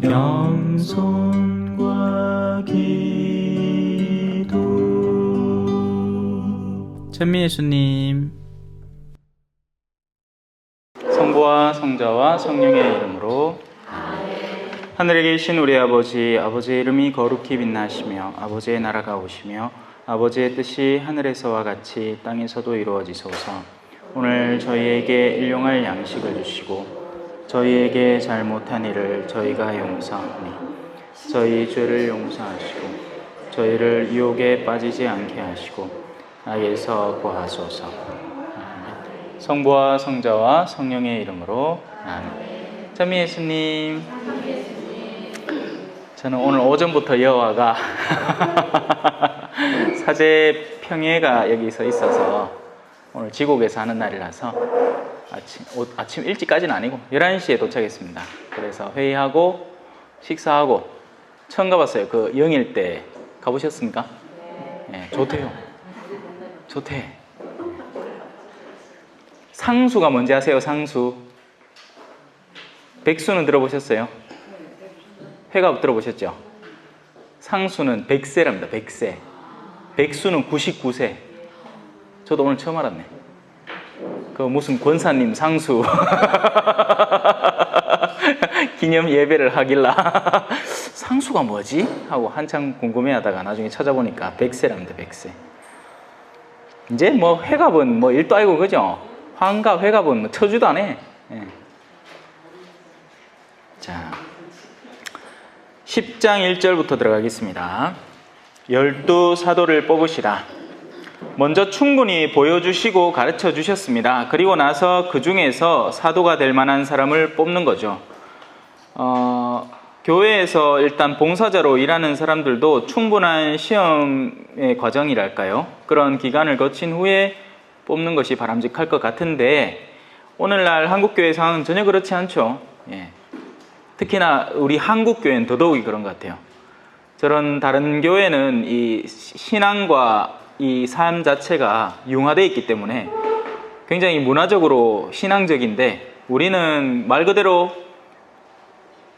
겸손과 기도. 찬미예수님. 성부와 성자와 성령의 이름으로. 하늘에 계신 우리 아버지, 아버지의 이름이 거룩히 빛나시며 아버지의 나라가 오시며 아버지의 뜻이 하늘에서와 같이 땅에서도 이루어지소서. 오늘 저희에게 일용할 양식을 주시고 저희에게 잘못한 일을 저희가 용서하오니 저희 죄를 용서하시고 저희를 유혹에 빠지지 않게 하시고 악에서 구하소서. 아멘. 성부와 성자와 성령의 이름으로. 아멘. 찬미 예수님. 저는 오늘 오전부터 여호와가 사제 평회가 여기서 있어서 오늘 지곡에서 하는 날이라서 아침 일찍까지는 아니고 11시에 도착했습니다. 그래서 회의하고 식사하고 처음 가봤어요. 그 영일 때 가보셨습니까? 네, 좋대요. 좋대. 상수가 뭔지 아세요? 상수. 백수는 들어보셨어요? 회갑 들어보셨죠? 상수는 100세랍니다. 100세. 백수는 99세. 저도 오늘 처음 알았네. 그 무슨 권사님 상수 기념 예배를 하길라 상수가 뭐지? 하고 한참 궁금해하다가 나중에 찾아보니까 100세랍니다. 100세. 이제 뭐 회갑은 뭐 일도 아니고 그죠? 환갑, 회갑은 뭐 쳐주도 안 해. 예. 자, 10장 1절부터 들어가겠습니다. 12사도를 뽑으시라. 먼저 충분히 보여주시고 가르쳐 주셨습니다. 그리고 나서 그 중에서 사도가 될 만한 사람을 뽑는 거죠. 교회에서 일단 봉사자로 일하는 사람들도 충분한 시험의 과정이랄까요? 그런 기간을 거친 후에 뽑는 것이 바람직할 것 같은데 오늘날 한국교회 상황은 전혀 그렇지 않죠. 예. 특히나 우리 한국교회는 더더욱이 그런 것 같아요. 저런 다른 교회는 이 신앙과 이 삶 자체가 융화되어 있기 때문에 굉장히 문화적으로 신앙적인데 우리는 말 그대로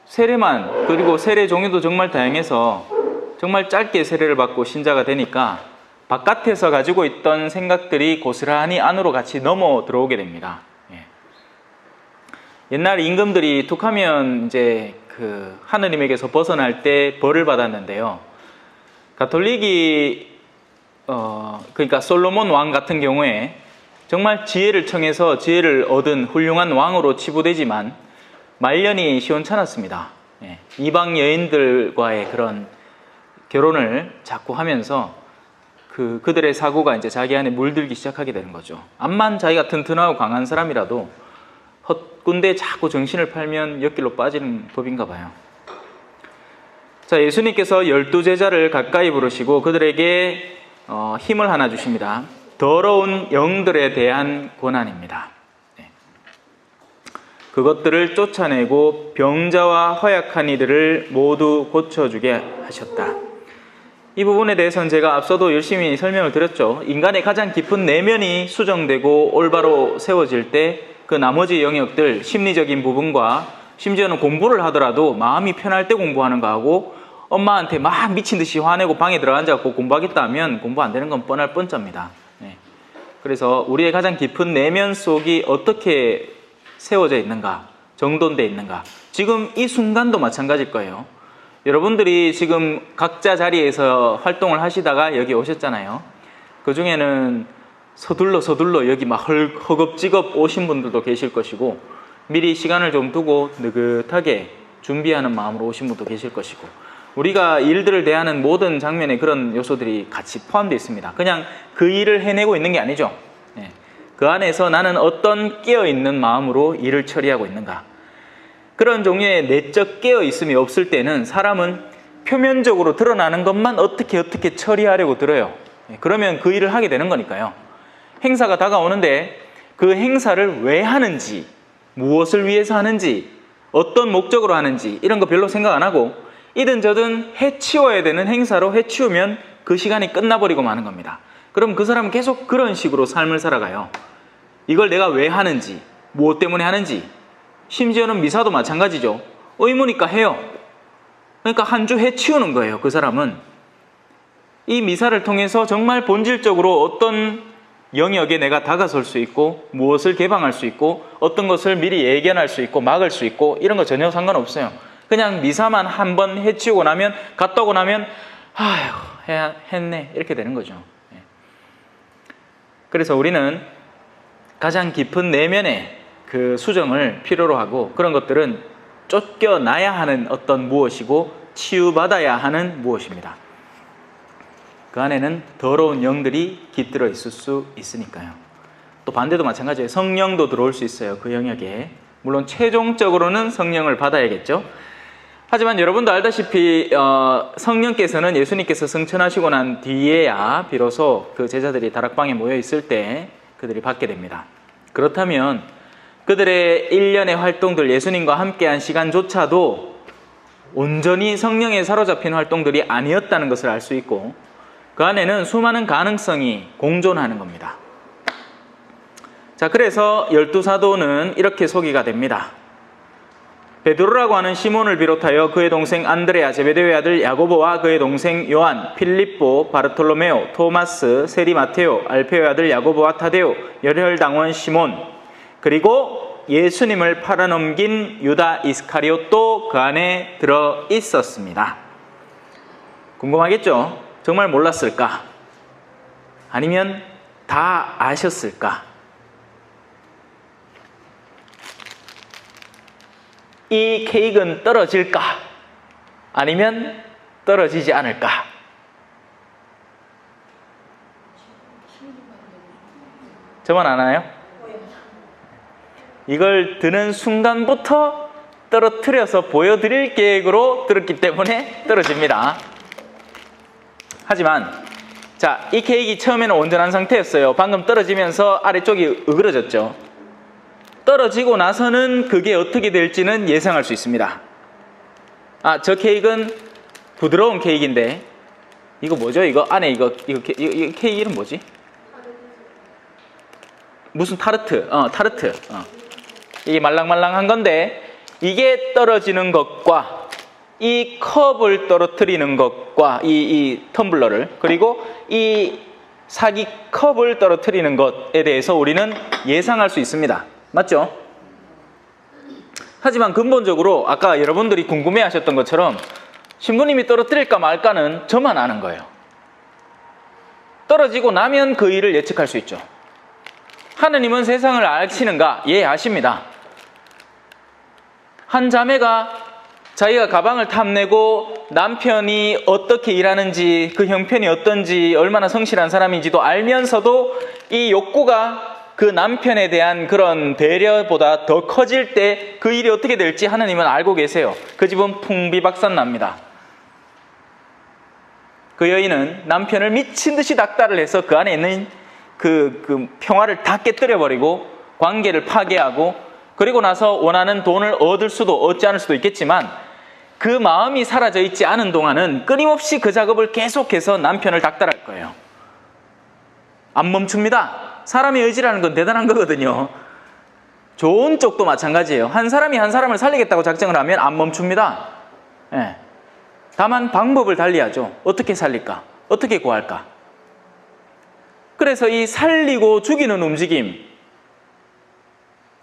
세례만, 그리고 세례 종류도 정말 다양해서 정말 짧게 세례를 받고 신자가 되니까 바깥에서 가지고 있던 생각들이 고스란히 안으로 같이 넘어 들어오게 됩니다. 예. 옛날 임금들이 툭하면 이제 그 하느님에게서 벗어날 때 벌을 받았는데요. 가톨릭이 그러니까 솔로몬 왕 같은 경우에 정말 지혜를 청해서 지혜를 얻은 훌륭한 왕으로 치부되지만 말년이 시원찮았습니다. 예. 이방 여인들과의 그런 결혼을 자꾸 하면서 그들의 사고가 이제 자기 안에 물들기 시작하게 되는 거죠. 암만 자기가 튼튼하고 강한 사람이라도 헛군데 자꾸 정신을 팔면 옆길로 빠지는 법인가 봐요. 자, 예수님께서 12제자를 가까이 부르시고 그들에게 힘을 하나 주십니다. 더러운 영들에 대한 고난입니다. 네. 그것들을 쫓아내고 병자와 허약한 이들을 모두 고쳐주게 하셨다. 이 부분에 대해서는 제가 앞서도 열심히 설명을 드렸죠. 인간의 가장 깊은 내면이 수정되고 올바로 세워질 때 그 나머지 영역들, 심리적인 부분과 심지어는 공부를 하더라도 마음이 편할 때 공부하는 거하고 엄마한테 막 미친 듯이 화내고 방에 들어앉아서 공부하겠다 하면 공부 안 되는 건 뻔할 뻔짜입니다. 네. 그래서 우리의 가장 깊은 내면 속이 어떻게 세워져 있는가, 정돈되어 있는가. 지금 이 순간도 마찬가지일 거예요. 여러분들이 지금 각자 자리에서 활동을 하시다가 여기 오셨잖아요. 그 중에는 서둘러 여기 막 허겁지겁 오신 분들도 계실 것이고 미리 시간을 좀 두고 느긋하게 준비하는 마음으로 오신 분도 계실 것이고 우리가 일들을 대하는 모든 장면에 그런 요소들이 같이 포함되어 있습니다. 그냥 그 일을 해내고 있는 게 아니죠. 네. 그 안에서 나는 어떤 깨어있는 마음으로 일을 처리하고 있는가. 그런 종류의 내적 깨어있음이 없을 때는 사람은 표면적으로 드러나는 것만 어떻게 처리하려고 들어요. 네. 그러면 그 일을 하게 되는 거니까요. 행사가 다가오는데 그 행사를 왜 하는지, 무엇을 위해서 하는지, 어떤 목적으로 하는지 이런 거 별로 생각 안 하고 이든 저든 해치워야 되는 행사로 해치우면 그 시간이 끝나버리고 마는 겁니다. 그럼 그 사람은 계속 그런 식으로 삶을 살아가요. 이걸 내가 왜 하는지, 무엇 때문에 하는지, 심지어는 미사도 마찬가지죠. 의무니까 해요. 그러니까 한 주 해치우는 거예요. 그 사람은 이 미사를 통해서 정말 본질적으로 어떤 영역에 내가 다가설 수 있고 무엇을 개방할 수 있고 어떤 것을 미리 예견할 수 있고 막을 수 있고 이런 거 전혀 상관없어요. 그냥 미사만 한번 해치우고 나면 갔다 오고 나면 아휴 했네 이렇게 되는 거죠. 그래서 우리는 가장 깊은 내면의 그 수정을 필요로 하고 그런 것들은 쫓겨나야 하는 어떤 무엇이고 치유받아야 하는 무엇입니다. 그 안에는 더러운 영들이 깃들어 있을 수 있으니까요. 또 반대도 마찬가지예요. 성령도 들어올 수 있어요. 그 영역에. 물론 최종적으로는 성령을 받아야겠죠. 하지만 여러분도 알다시피 성령께서는 예수님께서 승천하시고 난 뒤에야 비로소 그 제자들이 다락방에 모여 있을 때 그들이 받게 됩니다. 그렇다면 그들의 일련의 활동들, 예수님과 함께한 시간조차도 온전히 성령에 사로잡힌 활동들이 아니었다는 것을 알 수 있고 그 안에는 수많은 가능성이 공존하는 겁니다. 자, 그래서 12사도는 이렇게 소개가 됩니다. 베드로라고 하는 시몬을 비롯하여 그의 동생 안드레아, 제베데오의 아들 야고보와 그의 동생 요한, 필립보, 바르톨로메오, 토마스, 세리 마테오, 알페오의 아들 야고보와 타데오, 열혈당원 시몬, 그리고 예수님을 팔아넘긴 유다 이스카리옷도 그 안에 들어 있었습니다. 궁금하겠죠? 정말 몰랐을까? 아니면 다 아셨을까? 이 케이크는 떨어질까? 아니면 떨어지지 않을까? 저만 아나요? 이걸 드는 순간부터 떨어뜨려서 보여드릴 계획으로 들었기 때문에 떨어집니다. 하지만 자, 이 케이크 처음에는 온전한 상태였어요. 방금 떨어지면서 아래쪽이 으그러졌죠. 떨어지고 나서는 그게 어떻게 될지는 예상할 수 있습니다. 저 케이크는 부드러운 케이크인데 이거 뭐죠? 이거 안에 이거 케이크 이름 뭐지? 무슨 타르트? 타르트. 이게 말랑말랑한 건데 이게 떨어지는 것과 이 컵을 떨어뜨리는 것과 이 텀블러를 그리고 이 사기 컵을 떨어뜨리는 것에 대해서 우리는 예상할 수 있습니다. 맞죠? 하지만 근본적으로 아까 여러분들이 궁금해하셨던 것처럼 신부님이 떨어뜨릴까 말까는 저만 아는 거예요. 떨어지고 나면 그 일을 예측할 수 있죠. 하느님은 세상을 아시는가? 예, 아십니다. 한 자매가 자기가 가방을 탐내고 남편이 어떻게 일하는지 그 형편이 어떤지 얼마나 성실한 사람인지도 알면서도 이 욕구가 그 남편에 대한 그런 배려보다 더 커질 때 그 일이 어떻게 될지 하느님은 알고 계세요. 그 집은 풍비박산납니다. 그 여인은 남편을 미친 듯이 닥달을 해서 그 안에 있는 그 평화를 다 깨뜨려버리고 관계를 파괴하고 그리고 나서 원하는 돈을 얻을 수도 얻지 않을 수도 있겠지만 그 마음이 사라져 있지 않은 동안은 끊임없이 그 작업을 계속해서 남편을 닥달할 거예요. 안 멈춥니다. 사람의 의지라는 건 대단한 거거든요. 좋은 쪽도 마찬가지예요. 한 사람이 한 사람을 살리겠다고 작정을 하면 안 멈춥니다. 예. 다만 방법을 달리하죠. 어떻게 살릴까? 어떻게 구할까? 그래서 이 살리고 죽이는 움직임,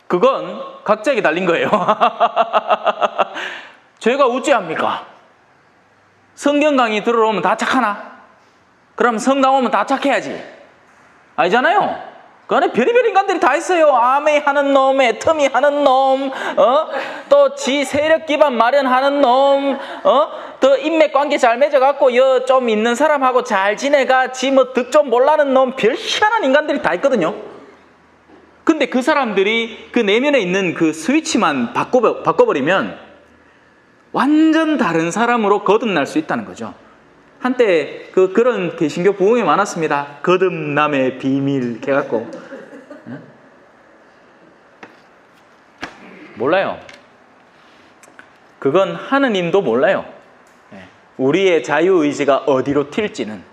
그건 각자에게 달린 거예요. 죄가 우째합니까? 성경 강의 들어오면 다 착하나? 그럼 성당 오면 다 착해야지. 아니잖아요. 그 안에 별의별 인간들이 다 있어요. 아메 하는 놈, 애터미 하는 놈, 또 지 세력 기반 마련하는 놈, 더 인맥 관계 잘 맺어갖고 좀 있는 사람하고 잘 지내가 지 뭐 득 좀 몰라는 놈, 별 희한한 인간들이 다 있거든요. 근데 그 사람들이 그 내면에 있는 그 스위치만 바꿔버리면 완전 다른 사람으로 거듭날 수 있다는 거죠. 한때 그런 개신교 부흥이 많았습니다. 거듭남의 비밀 해갖고. 몰라요. 그건 하느님도 몰라요. 우리의 자유의지가 어디로 튈지는.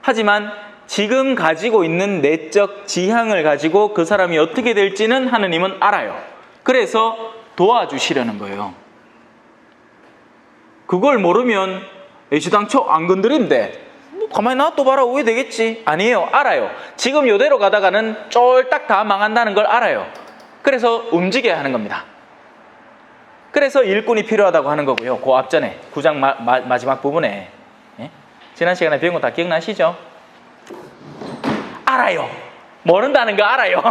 하지만 지금 가지고 있는 내적 지향을 가지고 그 사람이 어떻게 될지는 하느님은 알아요. 그래서 도와주시려는 거예요. 그걸 모르면 애시당초 안 건드린대. 뭐 가만히 놔둬봐라 왜 되겠지? 아니에요. 알아요. 지금 이대로 가다가는 쫄딱 다 망한다는 걸 알아요. 그래서 움직여야 하는 겁니다. 그래서 일꾼이 필요하다고 하는 거고요. 그 앞전에 9장 마지막 부분에 지난 시간에 배운 거 다 기억나시죠? 알아요. 모른다는 거 알아요.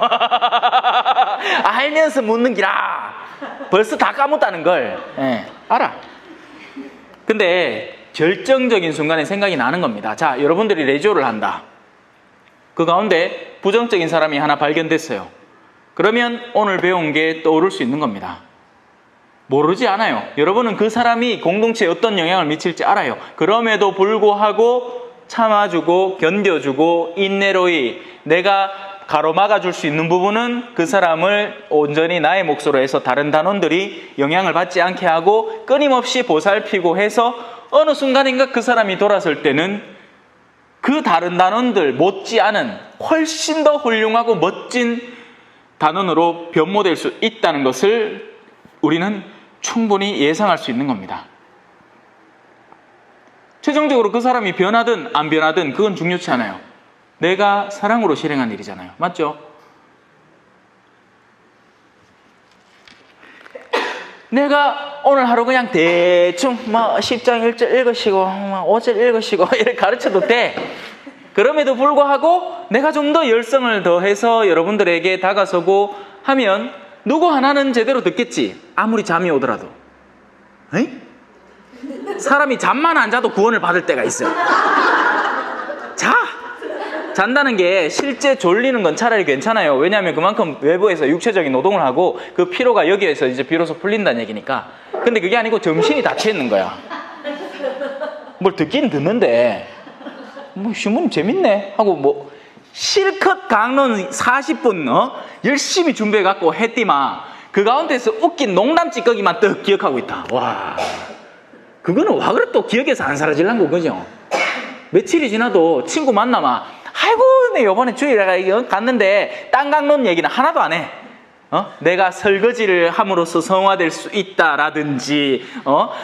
알면서 묻는 기라. 벌써 다 까먹었다는 걸 알아. 근데 결정적인 순간에 생각이 나는 겁니다. 자, 여러분들이 레지오를 한다. 그 가운데 부정적인 사람이 하나 발견됐어요. 그러면 오늘 배운 게 떠오를 수 있는 겁니다. 모르지 않아요. 여러분은 그 사람이 공동체에 어떤 영향을 미칠지 알아요. 그럼에도 불구하고 참아주고 견뎌주고 인내로이 내가 가로막아줄 수 있는 부분은 그 사람을 온전히 나의 몫으로 해서 다른 단원들이 영향을 받지 않게 하고 끊임없이 보살피고 해서 어느 순간인가 그 사람이 돌아설 때는 그 다른 단원들 못지않은 훨씬 더 훌륭하고 멋진 단원으로 변모될 수 있다는 것을 우리는 충분히 예상할 수 있는 겁니다. 최종적으로 그 사람이 변하든 안 변하든 그건 중요치 않아요. 내가 사랑으로 실행한 일이잖아요. 맞죠? 내가 오늘 하루 그냥 대충 10장 1절 읽으시고 5절 읽으시고 이렇게 가르쳐도 돼. 그럼에도 불구하고 내가 좀 더 열성을 더해서 여러분들에게 다가서고 하면 누구 하나는 제대로 듣겠지. 아무리 잠이 오더라도. 에이? 사람이 잠만 안 자도 구원을 받을 때가 있어요. 잔다는 게 실제 졸리는 건 차라리 괜찮아요. 왜냐하면 그만큼 외부에서 육체적인 노동을 하고 그 피로가 여기에서 이제 비로소 풀린다는 얘기니까. 근데 그게 아니고 정신이 닫혀 있는 거야. 뭘 듣긴 듣는데 신문 재밌네 하고 실컷 강론 40분 열심히 준비해갖고 했디만 그 가운데서 웃긴 농담 찌꺼기만 떡 기억하고 있다. 와, 그거는 와 그래 또 기억에서 안 사라질란 거죠. 며칠이 지나도 친구 만나면 아이고 내 요번에 주일에 갔는데 땅 강론 얘기는 하나도 안 해. 내가 설거지를 함으로써 성화될 수 있다라든지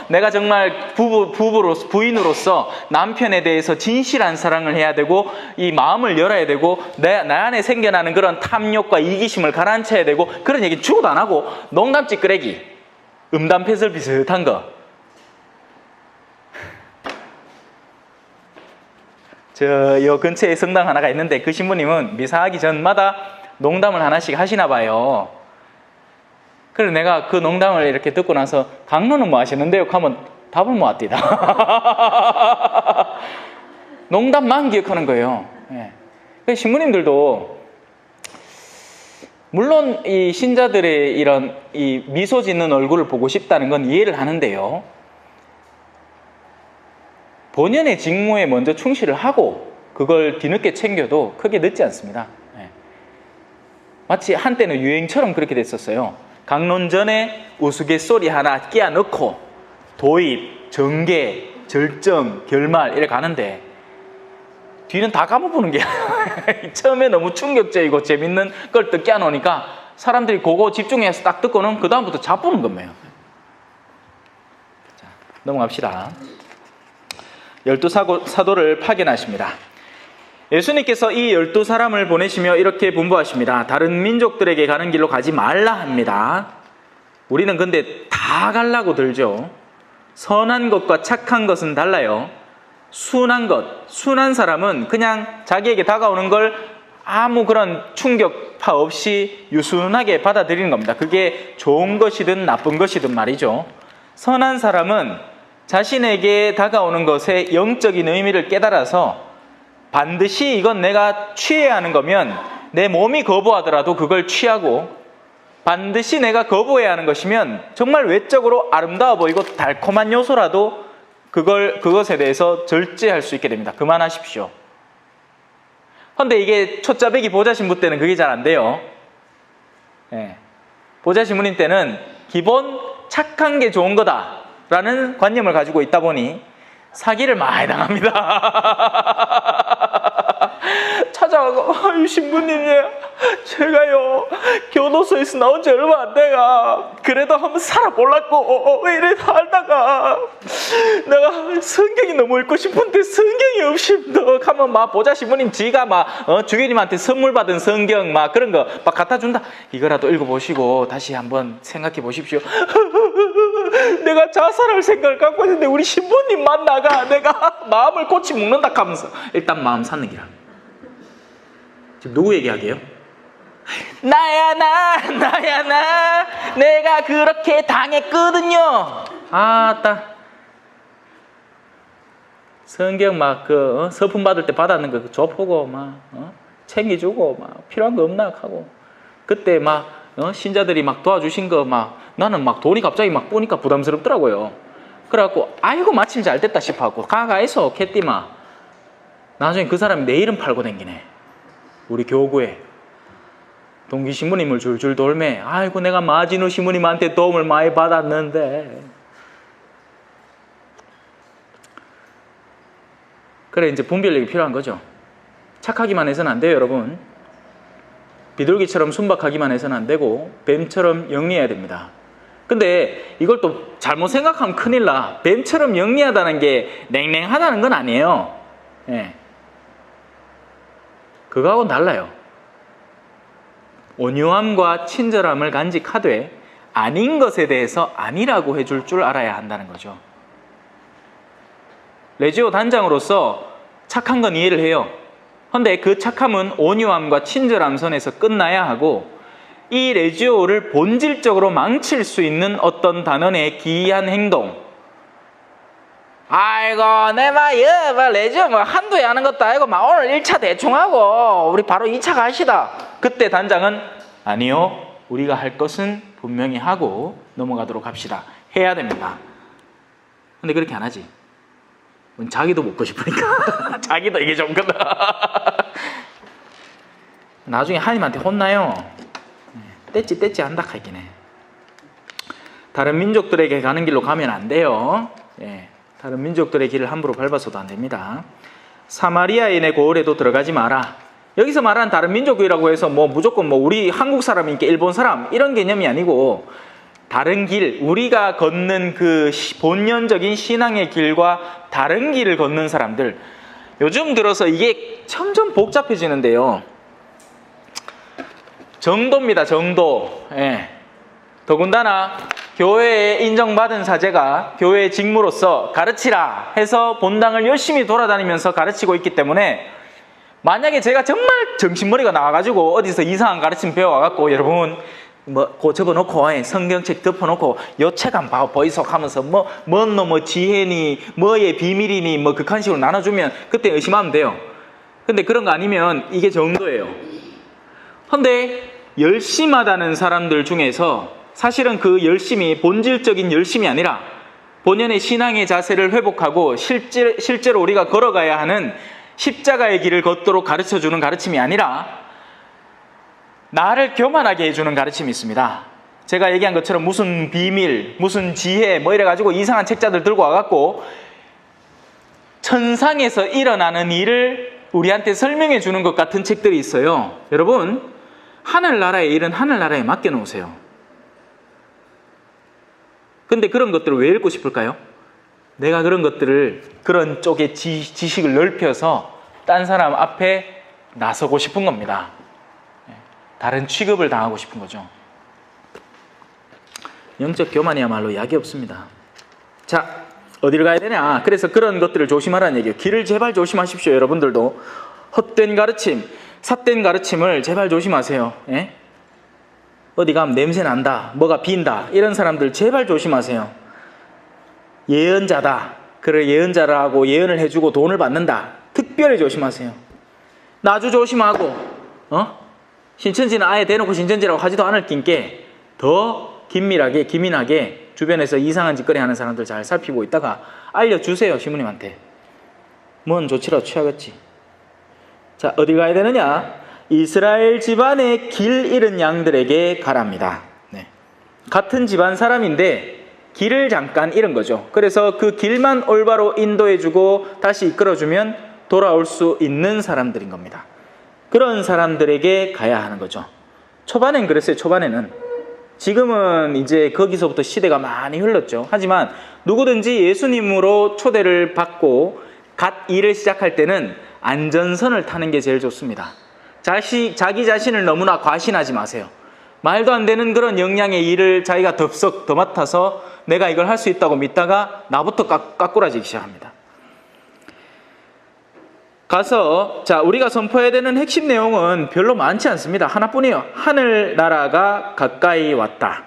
내가 정말 부인으로서 남편에 대해서 진실한 사랑을 해야 되고 이 마음을 열어야 되고 나 안에 생겨나는 그런 탐욕과 이기심을 가라앉혀야 되고 그런 얘기 죽어도 안 하고 농담 찌끄레기 음담패설 비슷한 거 요 근처에 성당 하나가 있는데 그 신부님은 미사하기 전마다 농담을 하나씩 하시나 봐요. 그래서 내가 그 농담을 이렇게 듣고 나서 강론은 뭐 하시는데요? 하면 답을 못 합디다. 농담만 기억하는 거예요. 그래서 신부님들도 물론 이 신자들의 이런 이 미소 짓는 얼굴을 보고 싶다는 건 이해를 하는데요. 본연의 직무에 먼저 충실을 하고 그걸 뒤늦게 챙겨도 크게 늦지 않습니다. 마치 한때는 유행처럼 그렇게 됐었어요. 강론 전에 우스갯소리 하나 끼워 넣고 도입, 전개, 절정, 결말 이렇게 가는데 뒤는 다 까먹는 게 처음에 너무 충격적이고 재밌는 걸 또 끼워 놓으니까 사람들이 그거 집중해서 딱 듣고는 그 다음부터 자쁘는 겁니다. 자, 넘어갑시다. 12사도를 파견하십니다. 예수님께서 이 12사람을 보내시며 이렇게 분부하십니다. 다른 민족들에게 가는 길로 가지 말라 합니다. 우리는 근데 다 가려고 들죠. 선한 것과 착한 것은 달라요. 순한 것, 순한 사람은 그냥 자기에게 다가오는 걸 아무 그런 충격파 없이 유순하게 받아들이는 겁니다. 그게 좋은 것이든 나쁜 것이든 말이죠. 선한 사람은 자신에게 다가오는 것의 영적인 의미를 깨달아서 반드시 이건 내가 취해야 하는 거면 내 몸이 거부하더라도 그걸 취하고 반드시 내가 거부해야 하는 것이면 정말 외적으로 아름다워 보이고 달콤한 요소라도 그것에 대해서 절제할 수 있게 됩니다. 그만하십시오. 그런데 이게 초짜배기 보좌신부 때는 그게 잘 안 돼요. 보좌신부님 때는 기본 착한 게 좋은 거다라는 관념을 가지고 있다 보니 사기를 많이 당합니다. 찾아가고 신부님 제가요 교도소에서 나온 지 얼마 안 돼가 그래도 한번 살아보려고 이래 살다가 성경이 너무 읽고 싶은데 성경이 없습니다. 하면 막 보좌 시부님 지가 막 주교님한테 선물 받은 성경 막 그런 거 막 갖다 준다. 이거라도 읽어보시고 다시 한번 생각해 보십시오. 내가 자살할 생각을 갖고 있는데 우리 신부님 만나가 내가 마음을 고치 먹는다 하면서 일단 마음 샀는 기라. 지금 누구 얘기하게요? 나야 나 내가 그렇게 당했거든요. 아따 성경 막 서품 받을 때 받았는 거 줘보고 막 챙겨주고 막 필요한 거 없나 하고 그때 막 신자들이 막 도와주신 거 막 나는 막 돈이 갑자기 막 보니까 부담스럽더라고요. 그래갖고 아이고 마침 잘 됐다 싶어갖고 가가해서 캣띠마 나중에 그 사람이 내 이름 팔고 댕기네. 우리 교구에 동기 신부님을 줄줄 돌매. 아이고 내가 마진우 신부님한테 도움을 많이 받았는데. 그래 이제 분별력이 필요한 거죠. 착하기만 해서는 안 돼요, 여러분. 비둘기처럼 순박하기만 해서는 안 되고 뱀처럼 영리해야 됩니다. 근데 이걸 또 잘못 생각하면 큰일 나. 뱀처럼 영리하다는 게 냉랭하다는 건 아니에요. 예. 그거하고는 달라요. 온유함과 친절함을 간직하되 아닌 것에 대해서 아니라고 해줄 줄 알아야 한다는 거죠. 레지오 단장으로서 착한 건 이해를 해요. 그런데 그 착함은 온유함과 친절함 선에서 끝나야 하고 이 레지오를 본질적으로 망칠 수 있는 어떤 단원의 기이한 행동. 아이고 내가 레지오 한두에 하는 것도 아니고 막 오늘 1차 대충 하고 우리 바로 2차 가시다. 그때 단장은 아니요 우리가 할 것은 분명히 하고 넘어가도록 합시다. 해야 됩니다. 근데 그렇게 안 하지. 자기도 먹고 싶으니까 자기도 이게 좋거든. 나중에 하나님한테 혼나요. 떼찌 한다 하긴 해. 다른 민족들에게 가는 길로 가면 안 돼요. 다른 민족들의 길을 함부로 밟아서도 안 됩니다. 사마리아인의 고을에도 들어가지 마라. 여기서 말하는 다른 민족이라고 해서 무조건 우리 한국 사람이니까 일본 사람 이런 개념이 아니고 다른 길, 우리가 걷는 그 본연적인 신앙의 길과 다른 길을 걷는 사람들. 요즘 들어서 이게 점점 복잡해지는데요. 정도입니다, 정도. 더군다나 교회에 인정받은 사제가 교회의 직무로서 가르치라 해서 본당을 열심히 돌아다니면서 가르치고 있기 때문에 만약에 제가 정말 정신머리가 나와가지고 어디서 이상한 가르침 배워와갖고 여러분 접어놓고 성경책 덮어놓고 요 책 한 봐 보이속 하면서 뭔 놈의 지혜니 뭐의 비밀이니 극한식으로 나눠주면 그때 의심하면 돼요. 근데 그런 거 아니면 이게 정도예요. 근데 열심하다는 사람들 중에서 사실은 그 열심이 본질적인 열심이 아니라 본연의 신앙의 자세를 회복하고 실제로 우리가 걸어가야 하는 십자가의 길을 걷도록 가르쳐주는 가르침이 아니라 나를 교만하게 해주는 가르침이 있습니다. 제가 얘기한 것처럼 무슨 비밀, 무슨 지혜 이래가지고 이상한 책자들 들고 와갖고 천상에서 일어나는 일을 우리한테 설명해 주는 것 같은 책들이 있어요. 여러분 하늘나라의 일은 하늘나라에 맡겨놓으세요. 근데 그런 것들을 왜 읽고 싶을까요? 내가 그런 것들을 그런 쪽의 지식을 넓혀서 딴 사람 앞에 나서고 싶은 겁니다. 다른 취급을 당하고 싶은 거죠. 영적 교만이야말로 약이 없습니다. 자, 어디를 가야 되냐? 그래서 그런 것들을 조심하라는 얘기예요. 길을 제발 조심하십시오. 여러분들도 헛된 가르침, 삿된 가르침을 제발 조심하세요. 어디 가면 냄새 난다, 뭐가 빈다 이런 사람들 제발 조심하세요. 예언자다, 그래 예언자라고 예언을 해주고 돈을 받는다, 특별히 조심하세요. 나주 조심하고 신천지는 아예 대놓고 신천지라고 하지도 않을 낀게 더 긴밀하게 기민하게 주변에서 이상한 짓거리 하는 사람들 잘 살피고 있다가 알려주세요. 시부님한테 뭔 조치라도 취하겠지. 자, 어디 가야 되느냐? 이스라엘 집안의 길 잃은 양들에게 가랍니다. 같은 집안 사람인데 길을 잠깐 잃은 거죠. 그래서 그 길만 올바로 인도해주고 다시 이끌어주면 돌아올 수 있는 사람들인 겁니다. 그런 사람들에게 가야 하는 거죠. 초반엔 그랬어요. 초반에는 지금은 이제 거기서부터 시대가 많이 흘렀죠. 하지만 누구든지 예수님으로 초대를 받고 갓 일을 시작할 때는 안전선을 타는 게 제일 좋습니다. 자기 자신을 너무나 과신하지 마세요. 말도 안 되는 그런 역량의 일을 자기가 덥석 더 맡아서 내가 이걸 할 수 있다고 믿다가 나부터 까꾸라지기 시작합니다. 가서 우리가 선포해야 되는 핵심 내용은 별로 많지 않습니다. 하나뿐이에요. 하늘나라가 가까이 왔다.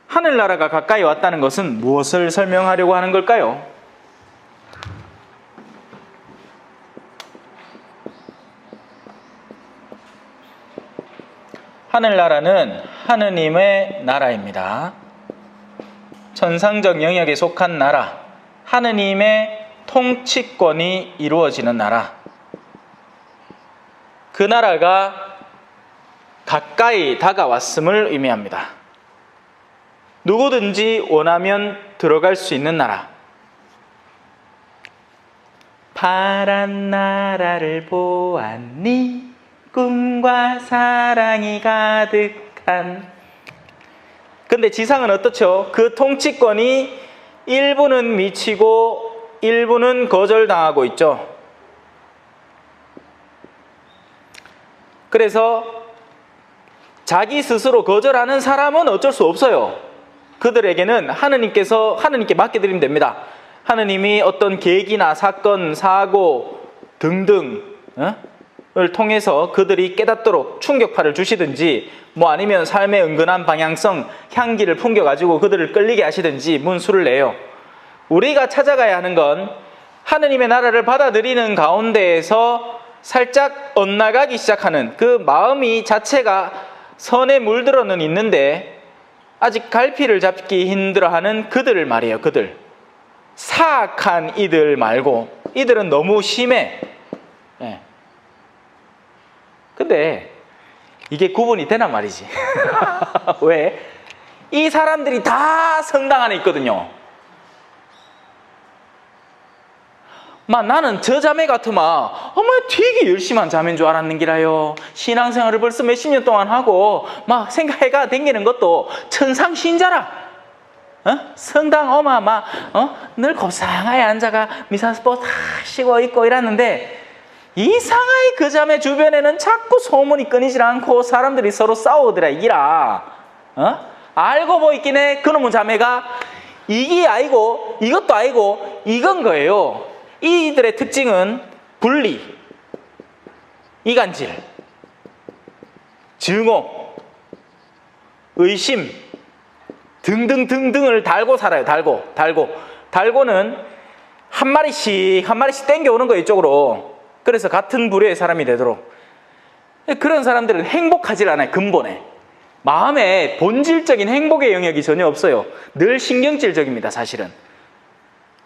하늘나라가 가까이 왔다는 것은 무엇을 설명하려고 하는 걸까요? 하늘나라는 하느님의 나라입니다. 천상적 영역에 속한 나라, 하느님의 통치권이 이루어지는 나라, 그 나라가 가까이 다가왔음을 의미합니다. 누구든지 원하면 들어갈 수 있는 나라. 파란 나라를 보았니? 꿈과 사랑이 가득한. 근데 지상은 어떻죠? 그 통치권이 일부는 미치고 일부는 거절당하고 있죠. 그래서 자기 스스로 거절하는 사람은 어쩔 수 없어요. 그들에게는 하느님께 맡겨드리면 됩니다. 하느님이 어떤 계기나 사건, 사고 등등을 통해서 그들이 깨닫도록 충격파를 주시든지, 아니면 삶의 은근한 방향성, 향기를 풍겨가지고 그들을 끌리게 하시든지 문수를 내요. 우리가 찾아가야 하는 건 하느님의 나라를 받아들이는 가운데에서 살짝 엇나가기 시작하는 그 마음이 자체가 선에 물들어는 있는데 아직 갈피를 잡기 힘들어하는 그들을 말이에요. 그들. 사악한 이들 말고, 이들은 너무 심해. 근데 이게 구분이 되나 말이지. 왜? 이 사람들이 다 성당 안에 있거든요. 나는 저 자매 같으면 되게 열심히 한 자매인 줄 알았는기라요. 신앙생활을 벌써 몇십 년 동안 하고 생각해가 댕기는 것도 천상신자라. 성당 늘 고상하게 앉아가 미사스포 다 쉬고 있고 이랬는데, 이상하게 그 자매 주변에는 자꾸 소문이 끊이질 않고 사람들이 서로 싸우더라 이기라. 알고 보이긴 해. 그놈의 자매가 이게 아니고 이것도 아니고 이건 거예요. 이들의 특징은 분리, 이간질, 증오, 의심 등등등등을 달고 살아요. 달고는 한 마리씩 땡겨오는 거예요, 이쪽으로. 그래서 같은 부류의 사람이 되도록. 그런 사람들은 행복하질 않아요. 근본에 마음에 본질적인 행복의 영역이 전혀 없어요. 늘 신경질적입니다, 사실은.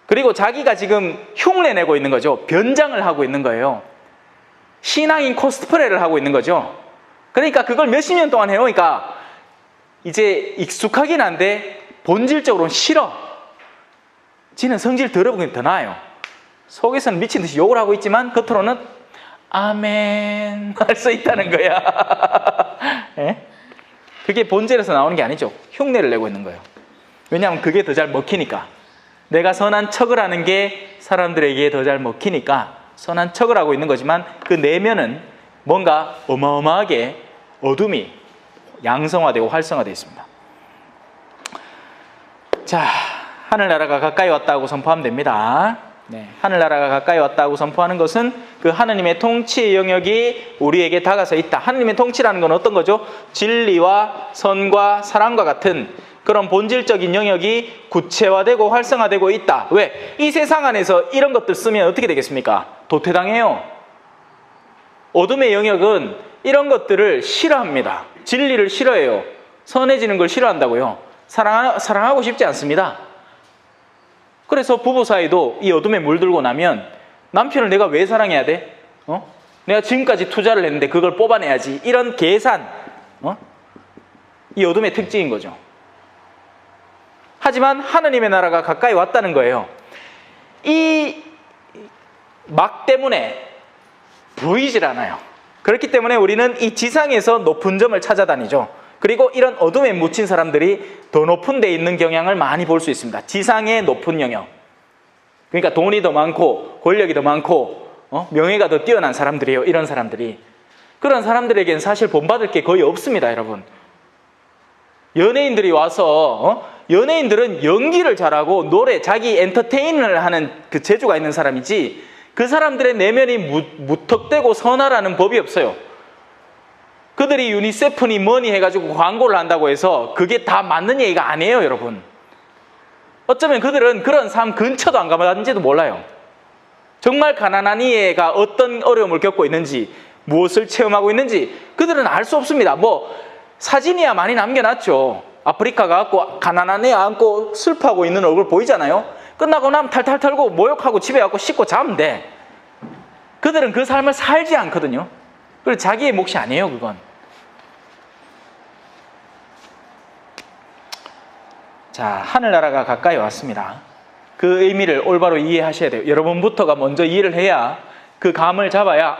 그리고 자기가 지금 흉내내고 있는 거죠. 변장을 하고 있는 거예요. 신앙인 코스프레를 하고 있는 거죠. 그러니까 그걸 몇십 년 동안 해오니까 이제 익숙하긴 한데 본질적으로는 싫어. 지는 성질 더러운 게 더 나아요. 속에서는 미친 듯이 욕을 하고 있지만 겉으로는 아멘 할 수 있다는 거야. 그게 본질에서 나오는 게 아니죠. 흉내를 내고 있는 거예요. 왜냐하면 그게 더 잘 먹히니까. 내가 선한 척을 하는 게 사람들에게 더 잘 먹히니까 선한 척을 하고 있는 거지만 그 내면은 뭔가 어마어마하게 어둠이 양성화되고 활성화되어 있습니다. 자, 하늘나라가 가까이 왔다고 선포하면 됩니다. 하늘나라가 가까이 왔다고 선포하는 것은 그 하느님의 통치 영역이 우리에게 다가서 있다. 하느님의 통치라는 건 어떤 거죠? 진리와 선과 사랑과 같은 그런 본질적인 영역이 구체화되고 활성화되고 있다. 왜? 이 세상 안에서 이런 것들 쓰면 어떻게 되겠습니까? 도태당해요. 어둠의 영역은 이런 것들을 싫어합니다. 진리를 싫어해요. 선해지는 걸 싫어한다고요. 사랑하고 싶지 않습니다. 그래서 부부 사이도 이 어둠에 물들고 나면 남편을 내가 왜 사랑해야 돼? 내가 지금까지 투자를 했는데 그걸 뽑아내야지. 이런 계산, 이 어둠의 특징인 거죠. 하지만 하느님의 나라가 가까이 왔다는 거예요. 이 막 때문에 보이질 않아요. 그렇기 때문에 우리는 이 지상에서 높은 점을 찾아다니죠. 그리고 이런 어둠에 묻힌 사람들이 더 높은 데 있는 경향을 많이 볼 수 있습니다. 지상의 높은 영역. 그러니까 돈이 더 많고 권력이 더 많고 명예가 더 뛰어난 사람들이에요. 이런 사람들이. 그런 사람들에게는 사실 본받을 게 거의 없습니다, 여러분. 연예인들이 와서 연예인들은 연기를 잘하고 노래, 자기 엔터테인을 하는 그 재주가 있는 사람이지 그 사람들의 내면이 무턱대고 선하라는 법이 없어요. 그들이 유니세프니 뭐니 해가지고 광고를 한다고 해서 그게 다 맞는 얘기가 아니에요, 여러분. 어쩌면 그들은 그런 삶 근처도 안 가봤는지도 몰라요. 정말 가난한 이애가 어떤 어려움을 겪고 있는지, 무엇을 체험하고 있는지 그들은 알 수 없습니다. 뭐 사진이야 많이 남겨놨죠. 아프리카 가갖고 가난한 애 안고 슬퍼하고 있는 얼굴 보이잖아요. 끝나고 나면 탈탈 털고 모욕하고 집에 가고 씻고 자면 돼. 그들은 그 삶을 살지 않거든요. 그리고 자기의 몫이 아니에요, 그건. 자, 하늘나라가 가까이 왔습니다. 그 의미를 올바로 이해하셔야 돼요. 여러분부터가 먼저 이해를 해야 그 감을 잡아야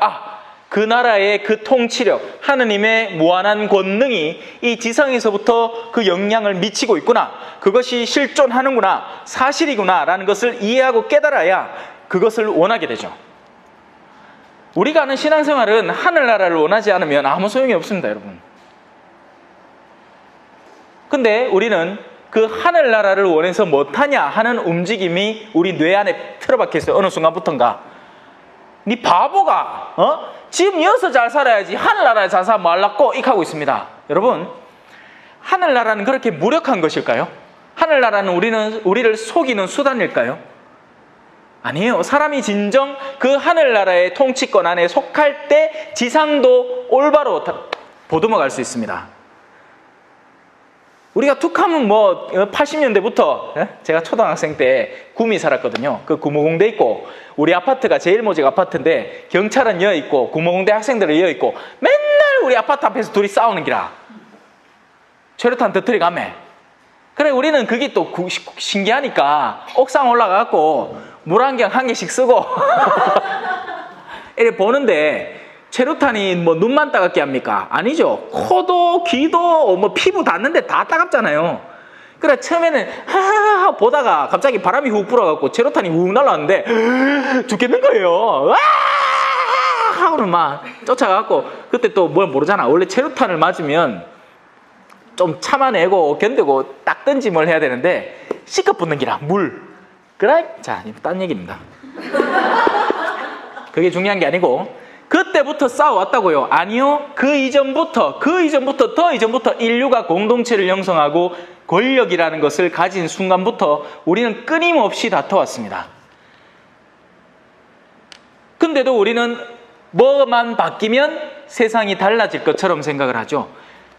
그 나라의 그 통치력, 하느님의 무한한 권능이 이 지상에서부터 그 영향을 미치고 있구나. 그것이 실존하는구나. 사실이구나. 라는 것을 이해하고 깨달아야 그것을 원하게 되죠. 우리가 하는 신앙생활은 하늘나라를 원하지 않으면 아무 소용이 없습니다, 여러분. 근데 우리는 그 하늘나라를 원해서 못하냐 하는 움직임이 우리 뇌 안에 틀어박혀 있어요. 어느 순간부터인가. 네 바보가 지금 여기서 잘 살아야지 하늘나라에 잘 살면 말랐고 이렇게 하고 있습니다. 여러분, 하늘나라는 그렇게 무력한 것일까요? 하늘나라는 우리를 속이는 수단일까요? 아니에요. 사람이 진정 그 하늘나라의 통치권 안에 속할 때 지상도 올바로 보듬어 갈 수 있습니다. 우리가 툭하면 80년대부터 제가 초등학생 때 구미 살았거든요. 그 구모공대 있고 우리 아파트가 제일모직 아파트인데 경찰은 여 있고 구모공대 학생들은 여 있고 맨날 우리 아파트 앞에서 둘이 싸우는 기라. 최루탄 터뜨리 가매. 그래 우리는 그게 또 신기하니까 옥상 올라가갖고 물안경 한 개씩 쓰고 이렇게 보는데 최루탄이 눈만 따갑게 합니까? 아니죠. 코도 귀도 피부 닿는데 다 따갑잖아요. 그래 처음에는 하하하 보다가 갑자기 바람이 훅 불어갖고 최루탄이 훅 날라왔는데 죽겠는 거예요. 와 하고는 막 쫓아가갖고 그때 또 뭘 모르잖아. 원래 최루탄을 맞으면 좀 참아내고 견디고 딱 던짐을 해야 되는데 시커 붙는 기라 물. 그래? 자, 딴 얘기입니다. 그게 중요한 게 아니고 그때부터 싸워왔다고요? 아니요. 그 이전부터 인류가 공동체를 형성하고 권력이라는 것을 가진 순간부터 우리는 끊임없이 다퉈왔습니다. 근데도 우리는 뭐만 바뀌면 세상이 달라질 것처럼 생각을 하죠.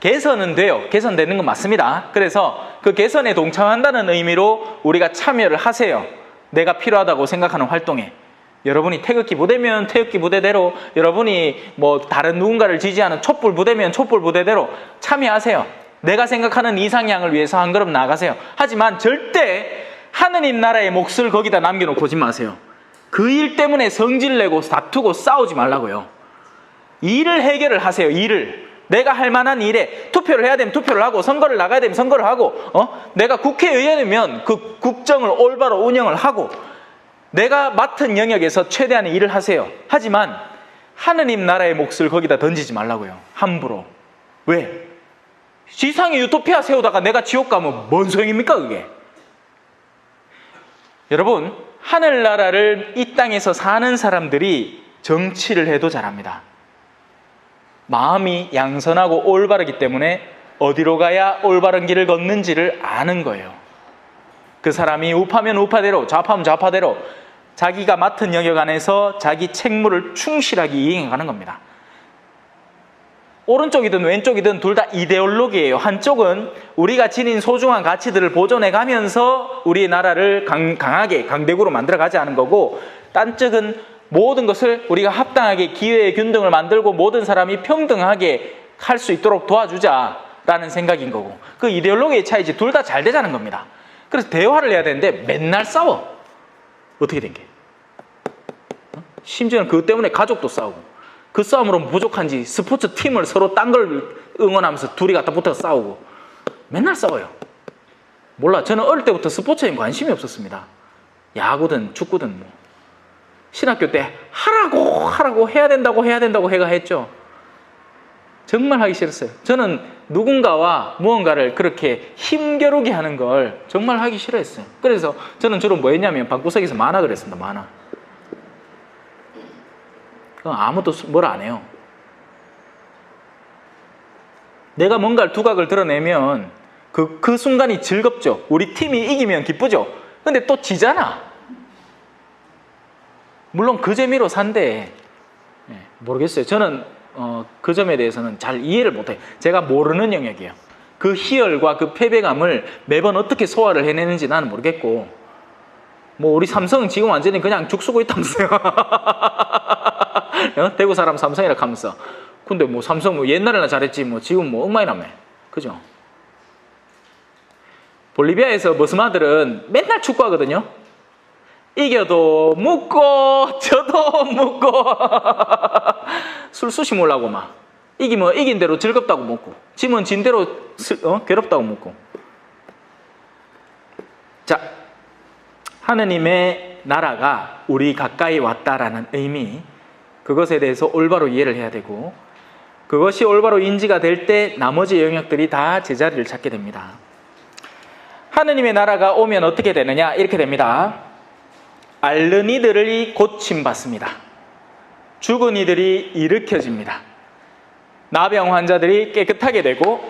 개선은 돼요. 개선되는 건 맞습니다. 그래서 그 개선에 동참한다는 의미로 우리가 참여를 하세요. 내가 필요하다고 생각하는 활동에. 여러분이 태극기 부대면 태극기 부대대로, 여러분이 다른 누군가를 지지하는 촛불 부대면 촛불 부대대로 참여하세요. 내가 생각하는 이상향을 위해서 한 걸음 나아가세요. 하지만 절대 하느님 나라의 몫을 거기다 남겨놓고 오지 마세요. 그 일 때문에 성질내고 다투고 싸우지 말라고요. 일을 해결을 하세요. 일을. 내가 할 만한 일에 투표를 해야 되면 투표를 하고 선거를 나가야 되면 선거를 하고 내가 국회의원이면 그 국정을 올바로 운영을 하고 내가 맡은 영역에서 최대한의 일을 하세요. 하지만 하느님 나라의 몫을 거기다 던지지 말라고요. 함부로. 왜? 지상에 유토피아 세우다가 내가 지옥 가면 뭔 소용입니까 그게? 여러분, 하늘나라를 이 땅에서 사는 사람들이 정치를 해도 잘합니다. 마음이 양선하고 올바르기 때문에 어디로 가야 올바른 길을 걷는지를 아는 거예요. 그 사람이 우파면 우파대로, 좌파면 좌파대로 자기가 맡은 영역 안에서 자기 책무를 충실하게 이행하는 겁니다. 오른쪽이든 왼쪽이든 둘 다 이데올로기예요. 한쪽은 우리가 지닌 소중한 가치들을 보존해 가면서 우리 나라를 강하게 강대국으로 만들어가지 않은 거고, 딴 쪽은 모든 것을 우리가 합당하게 기회의 균등을 만들고 모든 사람이 평등하게 할 수 있도록 도와주자라는 생각인 거고, 그 이데올로기의 차이지 둘 다 잘 되자는 겁니다. 그래서 대화를 해야 되는데 맨날 싸워. 어떻게 된 게? 심지어는 그것 때문에 가족도 싸우고 그 싸움으로 부족한지 스포츠 팀을 서로 딴 걸 응원하면서 둘이 갖다 붙어서 싸우고 맨날 싸워요. 몰라. 저는 어릴 때부터 스포츠에 관심이 없었습니다. 야구든 축구든 뭐. 신학교 때 하라고 해야 된다고 해가 했죠. 정말 하기 싫었어요. 저는 누군가와 무언가를 그렇게 힘겨루게 하는 걸 정말 하기 싫어했어요. 그래서 저는 주로 뭐 했냐면 방구석에서 만화 그랬습니다. 만화. 아무도 뭘 안 해요. 내가 뭔가를 두각을 드러내면 그 순간이 즐겁죠. 우리 팀이 이기면 기쁘죠. 근데 또 지잖아. 물론 그 재미로 산대. 모르겠어요. 저는 그 점에 대해서는 잘 이해를 못해요. 제가 모르는 영역이에요. 그 희열과 그 패배감을 매번 어떻게 소화를 해내는지 나는 모르겠고, 뭐 우리 삼성은 지금 완전히 그냥 죽쓰고 있다면서요. 대구 사람 삼성이라 하면서. 근데 뭐 삼성 뭐 옛날에나 잘했지 뭐 지금 뭐 엉망이라며. 그죠? 볼리비아에서 머스마들은 맨날 축구하거든요. 이겨도 묻고 져도 묻고 술 쑤시 몰라고 막. 이기면 이긴 대로 즐겁다고 묻고, 지면 진 대로 괴롭다고 묻고. 자, 하느님의 나라가 우리 가까이 왔다라는 의미, 그것에 대해서 올바로 이해를 해야 되고, 그것이 올바로 인지가 될 때 나머지 영역들이 다 제자리를 찾게 됩니다. 하느님의 나라가 오면 어떻게 되느냐? 이렇게 됩니다. 앓는 이들이 고침받습니다. 죽은 이들이 일으켜집니다. 나병 환자들이 깨끗하게 되고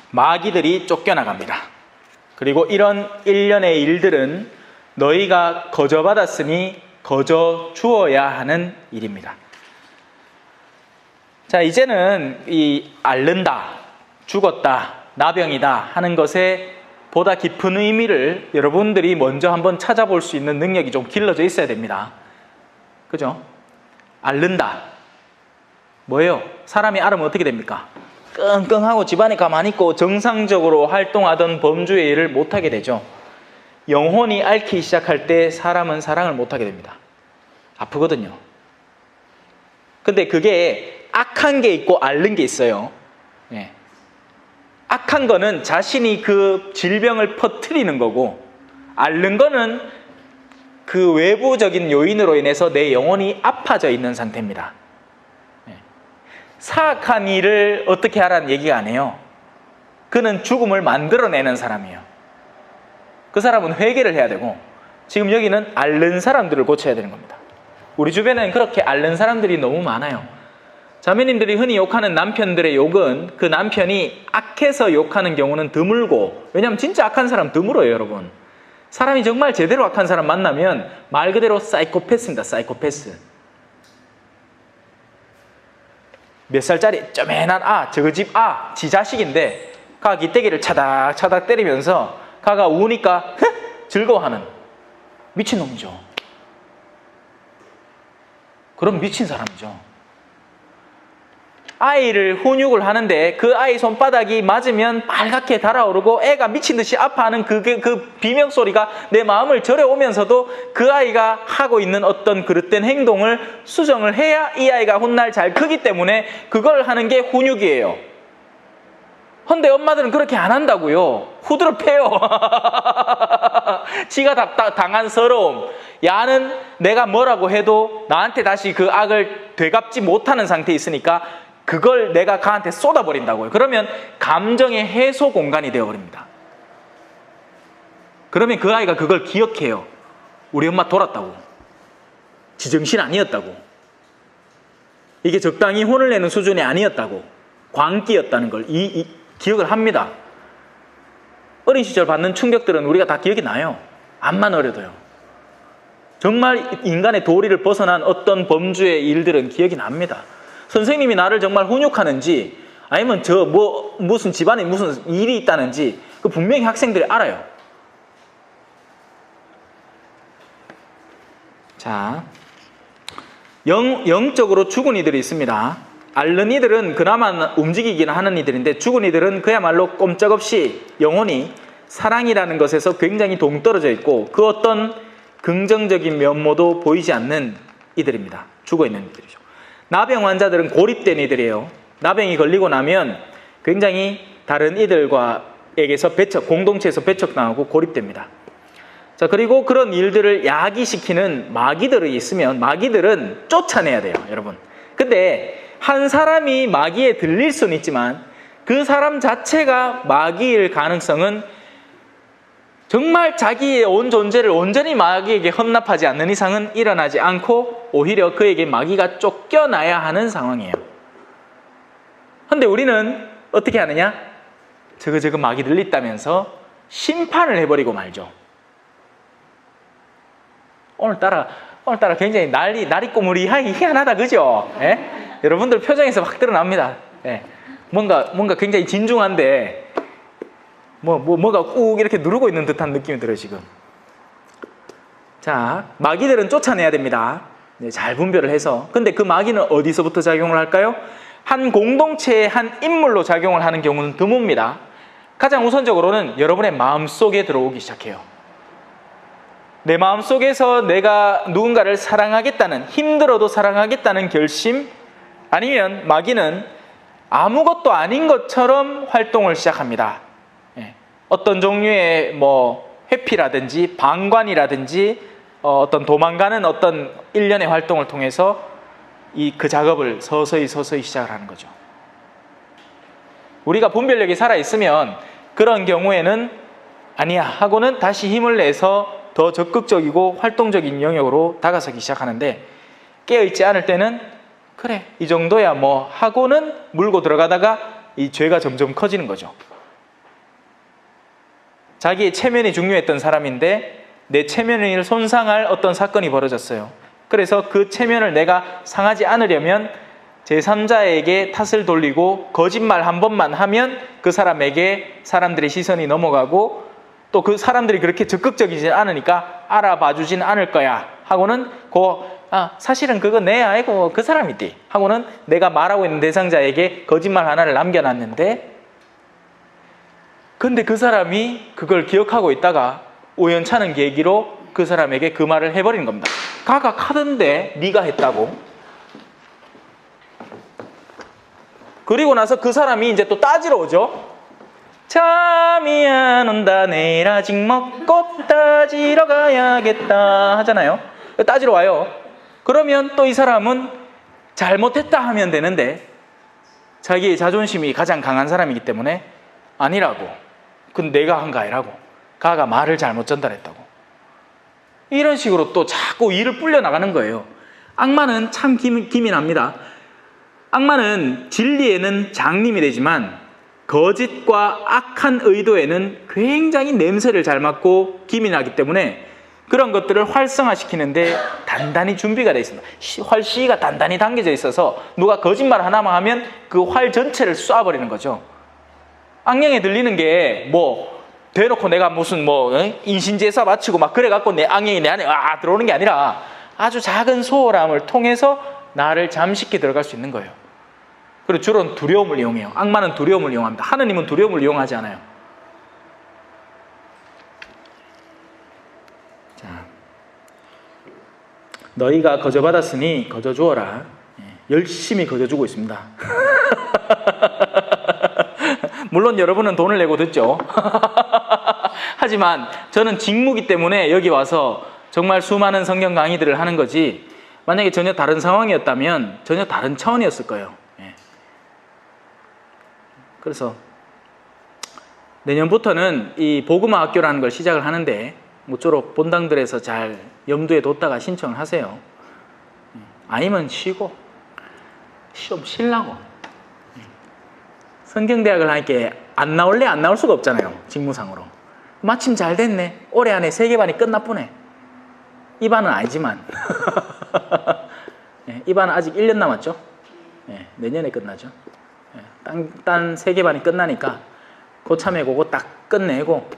마귀들이 쫓겨나갑니다. 그리고 이런 일련의 일들은 너희가 거저받았으니 거저 주어야 하는 일입니다. 자, 이제는 이 앓는다, 죽었다, 나병이다 하는 것에 보다 깊은 의미를 여러분들이 먼저 한번 찾아볼 수 있는 능력이 좀 길러져 있어야 됩니다. 그죠? 앓는다. 뭐예요? 사람이 앓으면 어떻게 됩니까? 끙끙하고 집안에 가만히 있고 정상적으로 활동하던 범주의 일을 못하게 되죠. 영혼이 앓기 시작할 때 사람은 사랑을 못하게 됩니다. 아프거든요. 근데 그게 악한 게 있고 앓는 게 있어요. 예. 악한 거는 자신이 그 질병을 퍼뜨리는 거고, 앓는 거는 그 외부적인 요인으로 인해서 내 영혼이 아파져 있는 상태입니다. 사악한 일을 어떻게 하라는 얘기가 아니에요. 그는 죽음을 만들어내는 사람이에요. 그 사람은 회개를 해야 되고, 지금 여기는 앓는 사람들을 고쳐야 되는 겁니다. 우리 주변에는 그렇게 앓는 사람들이 너무 많아요. 자매님들이 흔히 욕하는 남편들의 욕은 그 남편이 악해서 욕하는 경우는 드물고, 왜냐하면 진짜 악한 사람 드물어요, 여러분. 사람이 정말 제대로 악한 사람 만나면 말 그대로 사이코패스입니다. 사이코패스. 몇 살짜리 쪼맨한 저거 집 지 자식인데 가가 기대기를 차닥차닥 때리면서 가가 우니까 즐거워하는 미친놈이죠. 그럼 미친 사람이죠. 아이를 훈육을 하는데 그 아이 손바닥이 맞으면 빨갛게 달아오르고 애가 미친 듯이 아파하는 그 비명소리가 내 마음을 저려오면서도 그 아이가 하고 있는 어떤 그릇된 행동을 수정을 해야 이 아이가 훗날 잘 크기 때문에 그걸 하는 게 훈육이에요. 근데 엄마들은 그렇게 안 한다고요. 후드를 패요. 지가 당한 서러움. 야는 내가 뭐라고 해도 나한테 다시 그 악을 되갚지 못하는 상태에 있으니까 그걸 내가 가한테 쏟아버린다고요. 그러면 감정의 해소 공간이 되어버립니다. 그러면 그 아이가 그걸 기억해요. 우리 엄마 돌았다고. 지정신 아니었다고. 이게 적당히 혼을 내는 수준이 아니었다고. 광기였다는 걸 기억을 합니다. 어린 시절 받는 충격들은 우리가 다 기억이 나요. 암만 어려도요. 정말 인간의 도리를 벗어난 어떤 범주의 일들은 기억이 납니다. 선생님이 나를 정말 훈육하는지 아니면 무슨 집안에 무슨 일이 있다는지 그 분명히 학생들이 알아요. 자, 영적으로 죽은 이들이 있습니다. 앓는 이들은 그나마 움직이기는 하는 이들인데, 죽은 이들은 그야말로 꼼짝없이 영혼이 사랑이라는 것에서 굉장히 동떨어져 있고 그 어떤 긍정적인 면모도 보이지 않는 이들입니다. 죽어 있는 이들이죠. 나병 환자들은 고립된 이들이에요. 나병이 걸리고 나면 굉장히 다른 이들과에게서 공동체에서 배척당하고 고립됩니다. 자, 그리고 그런 일들을 야기시키는 마귀들이 있으면 마귀들은 쫓아내야 돼요, 여러분. 근데 한 사람이 마귀에 들릴 수는 있지만 그 사람 자체가 마귀일 가능성은 정말 자기의 온 존재를 온전히 마귀에게 헌납하지 않는 이상은 일어나지 않고 오히려 그에게 마귀가 쫓겨나야 하는 상황이에요. 근데 우리는 어떻게 하느냐? 저거 마귀 들렸다면서 심판을 해버리고 말죠. 오늘따라 굉장히 날이 희한하다, 그죠? 예? 여러분들 표정에서 확 드러납니다. 예. 뭔가 굉장히 진중한데, 뭐가 꾹 이렇게 누르고 있는 듯한 느낌이 들어요, 지금. 자, 마귀들은 쫓아내야 됩니다. 네, 잘 분별을 해서. 근데 그 마귀는 어디서부터 작용을 할까요? 한 공동체의 한 인물로 작용을 하는 경우는 드뭅니다. 가장 우선적으로는 여러분의 마음속에 들어오기 시작해요. 내 마음속에서 내가 누군가를 사랑하겠다는, 힘들어도 사랑하겠다는 결심, 아니면 마귀는 아무것도 아닌 것처럼 활동을 시작합니다. 어떤 종류의 회피라든지 방관이라든지 어떤 도망가는 어떤 일련의 활동을 통해서 그 작업을 서서히 시작을 하는 거죠. 우리가 분별력이 살아있으면 그런 경우에는 아니야 하고는 다시 힘을 내서 더 적극적이고 활동적인 영역으로 다가서기 시작하는데, 깨어있지 않을 때는 그래 이 정도야 하고는 물고 들어가다가 이 죄가 점점 커지는 거죠. 자기의 체면이 중요했던 사람인데 내 체면을 손상할 어떤 사건이 벌어졌어요. 그래서 그 체면을 내가 상하지 않으려면 제3자에게 탓을 돌리고 거짓말 한 번만 하면 그 사람에게 사람들의 시선이 넘어가고 또 그 사람들이 그렇게 적극적이지 않으니까 알아봐 주진 않을 거야 하고는 사실은 그거 내 아이고 그 사람이지 하고는 내가 말하고 있는 대상자에게 거짓말 하나를 남겨놨는데, 근데 그 사람이 그걸 기억하고 있다가 우연찮은 계기로 그 사람에게 그 말을 해버리는 겁니다. 가가 카던데 네가 했다고. 그리고 나서 그 사람이 이제 또 따지러 오죠. 잠이 안 온다 내일 아직 먹고 따지러 가야겠다 하잖아요. 따지러 와요. 그러면 또 이 사람은 잘못했다 하면 되는데 자기의 자존심이 가장 강한 사람이기 때문에 아니라고, 그건 내가 한 거 아니라고, 가가 말을 잘못 전달했다고, 이런 식으로 또 자꾸 일을 불려나가는 거예요. 악마는 참 기민합니다. 악마는 진리에는 장님이 되지만 거짓과 악한 의도에는 굉장히 냄새를 잘 맡고 기민하기 때문에 그런 것들을 활성화시키는데 단단히 준비가 되어 있습니다. 활시가 단단히 당겨져 있어서 누가 거짓말 하나만 하면 그 활 전체를 쏴버리는 거죠. 악령에 들리는 게 대놓고 내가 무슨 인신제사 마치고 막 그래갖고 내 악령이 내 안에 들어오는 게 아니라 아주 작은 소홀함을 통해서 나를 잠식해 들어갈 수 있는 거예요. 그리고 주로 두려움을 이용해요. 악마는 두려움을 이용합니다. 하느님은 두려움을 이용하지 않아요. 자, 너희가 거저받았으니 거저주어라. 열심히 거저주고 있습니다. 물론 여러분은 돈을 내고 듣죠. 하지만 저는 직무이기 때문에 여기 와서 정말 수많은 성경 강의들을 하는 거지, 만약에 전혀 다른 상황이었다면 전혀 다른 차원이었을 거예요. 그래서 내년부터는 이 복음화 학교라는 걸 시작을 하는데 모쪼록 본당들에서 잘 염두에 뒀다가 신청을 하세요. 아니면 쉬고 시험 쉬려고. 성경대학을 하니까 안 나올래 안 나올 수가 없잖아요. 직무상으로. 마침 잘 됐네. 올해 안에 3개반이 끝나쁘네. 이 반은 아니지만 이 반은 아직 1년 남았죠. 내년에 끝나죠. 딴 3개반이 끝나니까 고참에 그거 딱 끝내고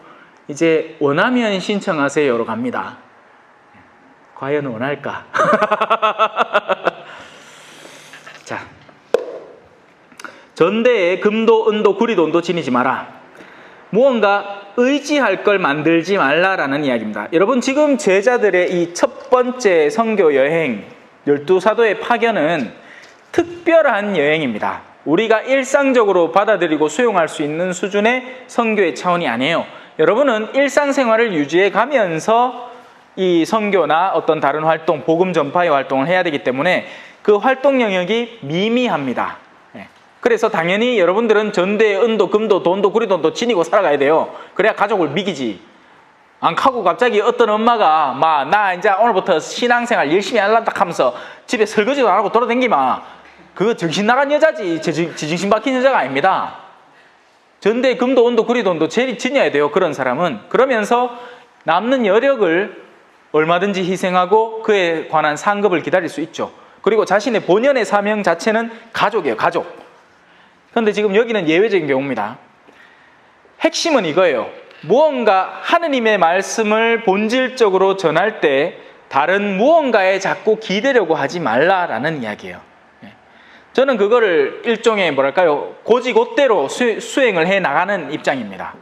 이제 원하면 신청하세요로 갑니다. 과연 원할까? 자, 전대에 금도 은도 구리돈도 지니지 마라. 무언가 의지할 걸 만들지 말라라는 이야기입니다. 여러분, 지금 제자들의 이 첫 번째 선교 여행, 열두 사도의 파견은 특별한 여행입니다. 우리가 일상적으로 받아들이고 수용할 수 있는 수준의 선교의 차원이 아니에요. 여러분은 일상생활을 유지해 가면서 이 선교나 어떤 다른 활동, 복음 전파의 활동을 해야 되기 때문에 그 활동 영역이 미미합니다. 그래서 당연히 여러분들은 전대, 은도, 금도, 돈도, 구리돈도 지니고 살아가야 돼요. 그래야 가족을 미기지. 안 하고 갑자기 어떤 엄마가 나 이제 오늘부터 신앙생활 열심히 하려다 하면서 집에 설거지도 안 하고 돌아다니기만, 그거 정신 나간 여자지 지정신 박힌 여자가 아닙니다. 전대, 금도, 은도, 구리돈도 지녀야 돼요. 그런 사람은. 그러면서 남는 여력을 얼마든지 희생하고 그에 관한 상급을 기다릴 수 있죠. 그리고 자신의 본연의 사명 자체는 가족이에요. 가족. 그런데 지금 여기는 예외적인 경우입니다. 핵심은 이거예요. 무언가 하느님의 말씀을 본질적으로 전할 때 다른 무언가에 자꾸 기대려고 하지 말라라는 이야기예요. 저는 그거를 일종의 뭐랄까요, 고지곧대로 수행을 해 나가는 입장입니다.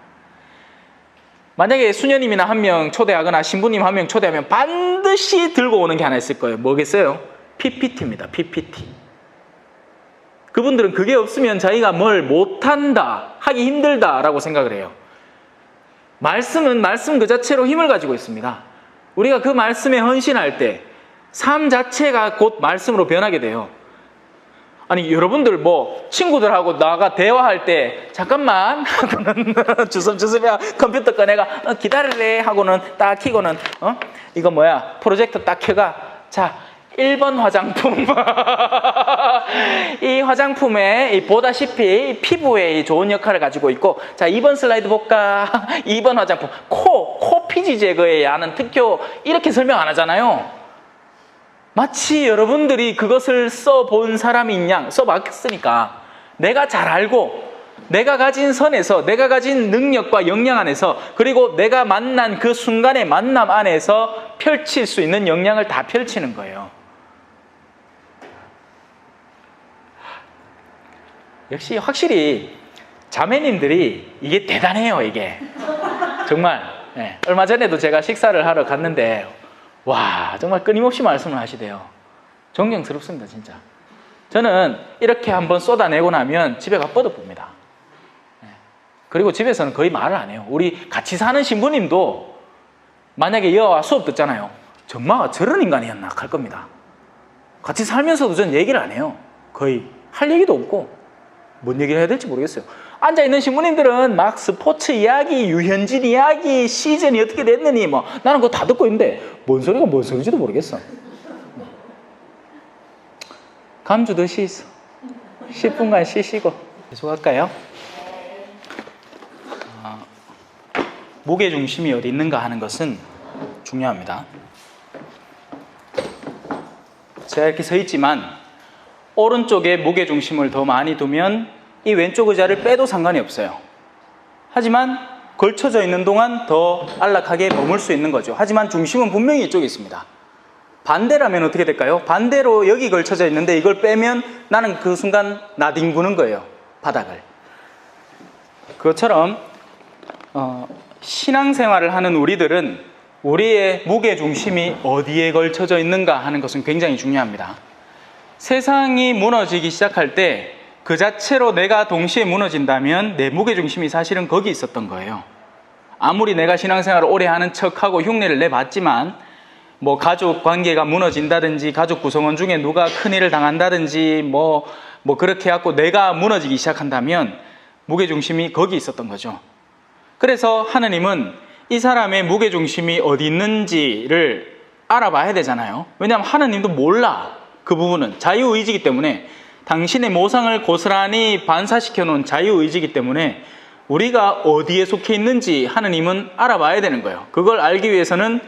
만약에 수녀님이나 한 명 초대하거나 신부님 한 명 초대하면 반드시 들고 오는 게 하나 있을 거예요. 뭐겠어요? PPT입니다. PPT. 그분들은 그게 없으면 자기가 뭘 못한다, 하기 힘들다라고 생각을 해요. 말씀은 말씀 그 자체로 힘을 가지고 있습니다. 우리가 그 말씀에 헌신할 때 삶 자체가 곧 말씀으로 변하게 돼요. 아니, 여러분들 친구들하고 나가 대화할 때 잠깐만 하고는 주섬주섬이야 컴퓨터 꺼내가 기다릴래 하고는 딱 켜고는 이거 프로젝터 딱 켜가, 자 1번 화장품 이 화장품에 보다시피 피부에 좋은 역할을 가지고 있고, 자 2번 슬라이드 볼까. 2번 화장품 코 피지 제거에 하는 특효, 이렇게 설명 안 하잖아요. 마치 여러분들이 그것을 써본 사람인 양, 써봤으니까 내가 잘 알고 내가 가진 선에서, 내가 가진 능력과 역량 안에서, 그리고 내가 만난 그 순간의 만남 안에서 펼칠 수 있는 역량을 다 펼치는 거예요. 역시 확실히 자매님들이 이게 대단해요. 이게 정말. 얼마 전에도 제가 식사를 하러 갔는데 와, 정말 끊임없이 말씀을 하시대요. 존경스럽습니다, 진짜. 저는 이렇게 한번 쏟아내고 나면 집에 가 뻗어봅니다. 그리고 집에서는 거의 말을 안 해요. 우리 같이 사는 신부님도 만약에 여와 수업 듣잖아요. 정말 저런 인간이었나 할 겁니다. 같이 살면서도 저는 얘기를 안 해요. 거의 할 얘기도 없고 뭔 얘기를 해야 될지 모르겠어요. 앉아있는 신부님들은 막 스포츠 이야기, 유현진 이야기, 시즌이 어떻게 됐느니 나는 그거 다 듣고 있는데 뭔 소리가 뭔 소리인지도 모르겠어. 감주도 쉬있어. 10분간 쉬시고 계속할까요? 무게중심이 어디 있는가 하는 것은 중요합니다. 제가 이렇게 서 있지만 오른쪽에 무게중심을 더 많이 두면 이 왼쪽 의자를 빼도 상관이 없어요. 하지만 걸쳐져 있는 동안 더 안락하게 머물 수 있는 거죠. 하지만 중심은 분명히 이쪽에 있습니다. 반대라면 어떻게 될까요? 반대로 여기 걸쳐져 있는데 이걸 빼면 나는 그 순간 나뒹구는 거예요. 바닥을. 그것처럼 신앙생활을 하는 우리들은 우리의 무게중심이 어디에 걸쳐져 있는가 하는 것은 굉장히 중요합니다. 세상이 무너지기 시작할 때 그 자체로 내가 동시에 무너진다면 내 무게중심이 사실은 거기 있었던 거예요. 아무리 내가 신앙생활을 오래 하는 척하고 흉내를 내봤지만 가족 관계가 무너진다든지 가족 구성원 중에 누가 큰일을 당한다든지 그렇게 해갖고 내가 무너지기 시작한다면 무게중심이 거기 있었던 거죠. 그래서 하느님은 이 사람의 무게중심이 어디 있는지를 알아봐야 되잖아요. 왜냐하면 하느님도 몰라. 그 부분은 자유의지이기 때문에, 당신의 모상을 고스란히 반사시켜 놓은 자유의지이기 때문에 우리가 어디에 속해 있는지 하느님은 알아봐야 되는 거예요. 그걸 알기 위해서는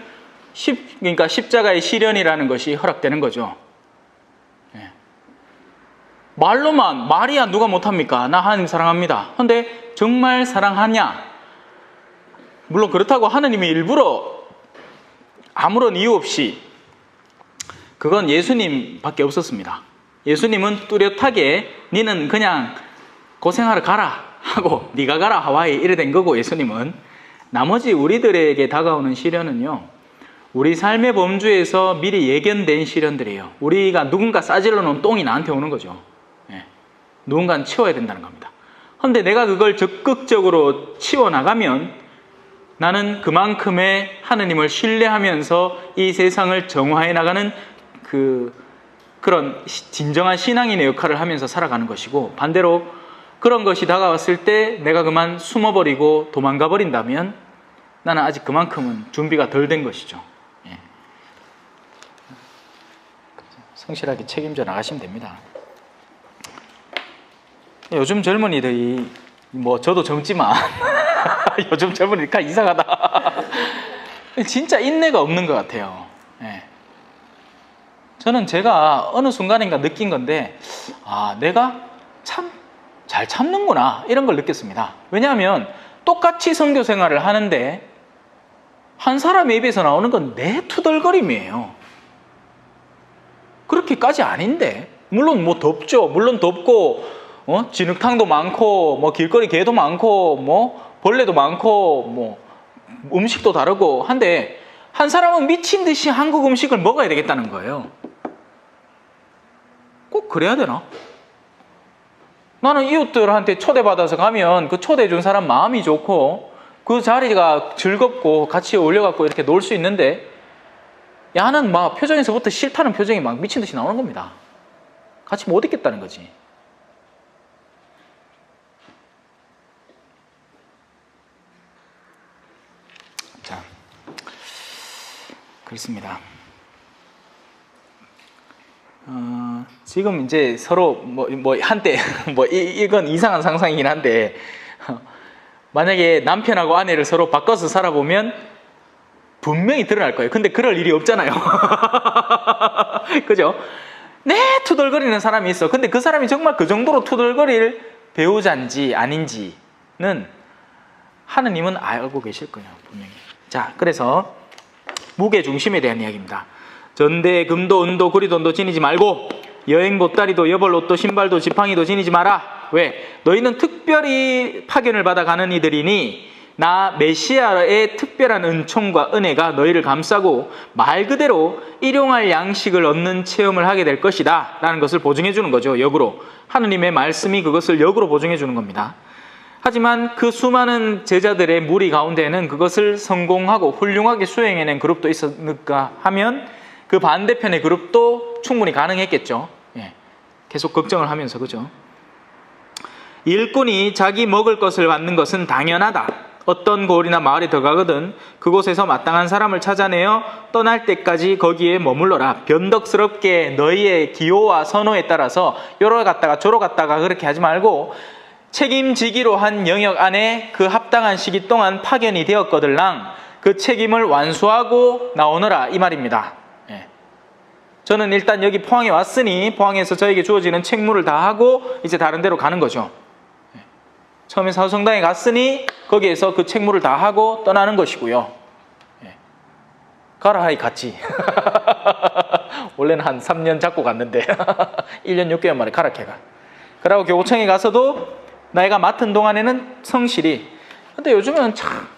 그러니까 십자가의 시련이라는 것이 허락되는 거죠. 말로만, 말이야 누가 못합니까? 나 하나님 사랑합니다. 근데 정말 사랑하냐? 물론 그렇다고 하느님이 일부러 아무런 이유 없이, 그건 예수님밖에 없었습니다. 예수님은 뚜렷하게 니는 그냥 고생하러 가라 하고 네가 가라 하와이 이래 된 거고, 예수님은 나머지 우리들에게 다가오는 시련은요, 우리 삶의 범주에서 미리 예견된 시련들이에요. 우리가 누군가 싸질러 놓은 똥이 나한테 오는 거죠. 예. 누군가는 치워야 된다는 겁니다. 그런데 내가 그걸 적극적으로 치워나가면 나는 그만큼의 하느님을 신뢰하면서 이 세상을 정화해 나가는 그런 진정한 신앙인의 역할을 하면서 살아가는 것이고, 반대로 그런 것이 다가왔을 때 내가 그만 숨어버리고 도망가 버린다면 나는 아직 그만큼은 준비가 덜 된 것이죠. 예. 성실하게 책임져 나가시면 됩니다. 요즘 젊은이들이 저도 젊지만 요즘 젊은이니까 이상하다. 진짜 인내가 없는 것 같아요. 예. 저는 제가 어느 순간인가 느낀 건데, 내가 참 잘 참는구나, 이런 걸 느꼈습니다. 왜냐하면 똑같이 선교 생활을 하는데 한 사람의 입에서 나오는 건 내 투덜거림이에요. 그렇게까지 아닌데, 물론 덥죠. 물론 덥고 진흙탕도 많고 길거리 개도 많고 벌레도 많고 음식도 다르고 한데, 한 사람은 미친 듯이 한국 음식을 먹어야 되겠다는 거예요. 꼭 그래야 되나? 나는 이웃들한테 초대받아서 가면 그 초대해 준 사람 마음이 좋고 그 자리가 즐겁고 같이 어울려갖고 이렇게 놀 수 있는데, 야는 표정에서부터 싫다는 표정이 미친 듯이 나오는 겁니다. 같이 못 있겠다는 거지. 자, 그렇습니다. 지금 이제 서로 한때 이건 이상한 상상이긴 한데, 만약에 남편하고 아내를 서로 바꿔서 살아보면 분명히 드러날 거예요. 근데 그럴 일이 없잖아요. 그죠? 투덜거리는 사람이 있어. 근데 그 사람이 정말 그 정도로 투덜거릴 배우자인지 아닌지는 하느님은 알고 계실 거예요, 분명히. 자, 그래서 무게중심에 대한 이야기입니다. 전대, 금도, 은도, 구리돈도 지니지 말고 여행 보따리도, 여벌옷도, 신발도, 지팡이도 지니지 마라. 왜? 너희는 특별히 파견을 받아 가는 이들이니 나 메시아의 특별한 은총과 은혜가 너희를 감싸고 말 그대로 일용할 양식을 얻는 체험을 하게 될 것이다 라는 것을 보증해 주는 거죠. 역으로 하느님의 말씀이 그것을 역으로 보증해 주는 겁니다. 하지만 그 수많은 제자들의 무리 가운데에는 그것을 성공하고 훌륭하게 수행해낸 그룹도 있었는가 하면 그 반대편의 그룹도 충분히 가능했겠죠. 예. 계속 걱정을 하면서, 그죠? 일꾼이 자기 먹을 것을 받는 것은 당연하다. 어떤 고을이나 마을에 들어가거든 그곳에서 마땅한 사람을 찾아내어 떠날 때까지 거기에 머물러라. 변덕스럽게 너희의 기호와 선호에 따라서 요러 갔다가 저러 갔다가 그렇게 하지 말고 책임지기로 한 영역 안에 그 합당한 시기 동안 파견이 되었거들랑 그 책임을 완수하고 나오너라, 이 말입니다. 예. 저는 일단 여기 포항에 왔으니 포항에서 저에게 주어지는 책무를 다 하고 이제 다른 데로 가는 거죠. 예. 처음에 사도성당에 갔으니 거기에서 그 책무를 다 하고 떠나는 것이고요. 예. 가라 하이 갔지. 원래는 한 3년 잡고 갔는데 1년 6개월 만에 가라 캐가. 그러고 교구청에 가서도 내가 맡은 동안에는 성실히. 근데 요즘은 참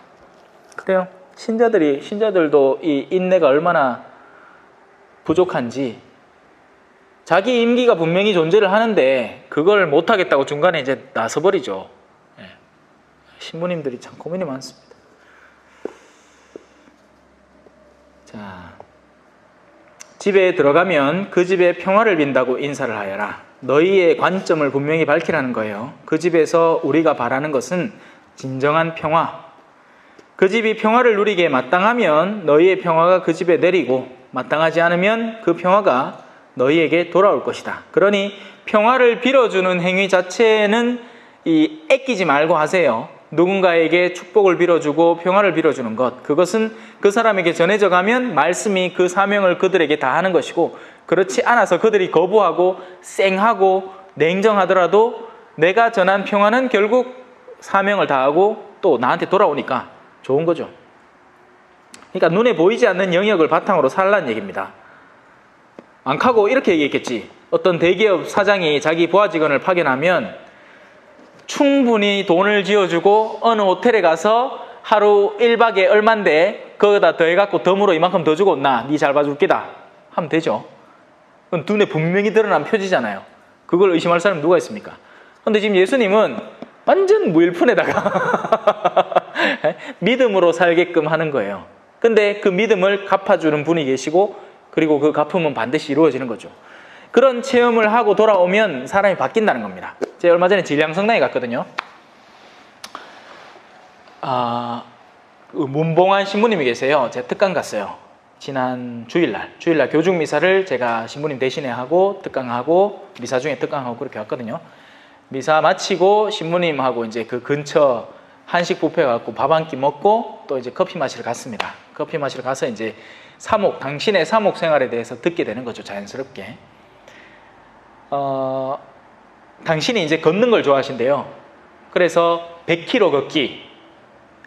그래요. 신자들도 이 인내가 얼마나 부족한지, 자기 임기가 분명히 존재를 하는데 그걸 못하겠다고 중간에 이제 나서버리죠. 예. 신부님들이 참 고민이 많습니다. 자, 집에 들어가면 그 집에 평화를 빈다고 인사를 하여라. 너희의 관점을 분명히 밝히라는 거예요. 그 집에서 우리가 바라는 것은 진정한 평화. 그 집이 평화를 누리기에 마땅하면 너희의 평화가 그 집에 내리고 마땅하지 않으면 그 평화가 너희에게 돌아올 것이다. 그러니 평화를 빌어주는 행위 자체는 애끼지 말고 하세요. 누군가에게 축복을 빌어주고 평화를 빌어주는 것, 그것은 그 사람에게 전해져 가면 말씀이 그 사명을 그들에게 다 하는 것이고, 그렇지 않아서 그들이 거부하고 쌩하고 냉정하더라도 내가 전한 평화는 결국 사명을 다하고 또 나한테 돌아오니까 좋은 거죠. 그러니까 눈에 보이지 않는 영역을 바탕으로 살라는 얘기입니다. 안카고 이렇게 얘기했겠지. 어떤 대기업 사장이 자기 부하 직원을 파견하면 충분히 돈을 지어주고 어느 호텔에 가서 하루 1박에 얼만데 거기다 더해갖고 덤으로 이만큼 더 주고 나 니 잘 봐줄 기다 하면 되죠. 그건 눈에 분명히 드러난 표지잖아요. 그걸 의심할 사람이 누가 있습니까? 근데 지금 예수님은 완전 무일푼에다가 믿음으로 살게끔 하는 거예요. 근데 그 믿음을 갚아주는 분이 계시고, 그리고 그 갚음은 반드시 이루어지는 거죠. 그런 체험을 하고 돌아오면 사람이 바뀐다는 겁니다. 제가 얼마 전에 진량성당에 갔거든요. 문봉환 신부님이 계세요. 제가 특강 갔어요. 지난 주일날 교중미사를 제가 신부님 대신에 하고 특강하고 미사 중에 특강하고 그렇게 왔거든요. 미사 마치고 신부님하고 이제 그 근처 한식 뷔페 가고 밥 한 끼 먹고 또 이제 커피 마시러 갔습니다. 커피 마시러 가서 이제 당신의 사목 생활에 대해서 듣게 되는 거죠. 자연스럽게. 당신이 이제 걷는 걸 좋아하신대요. 그래서 100km 걷기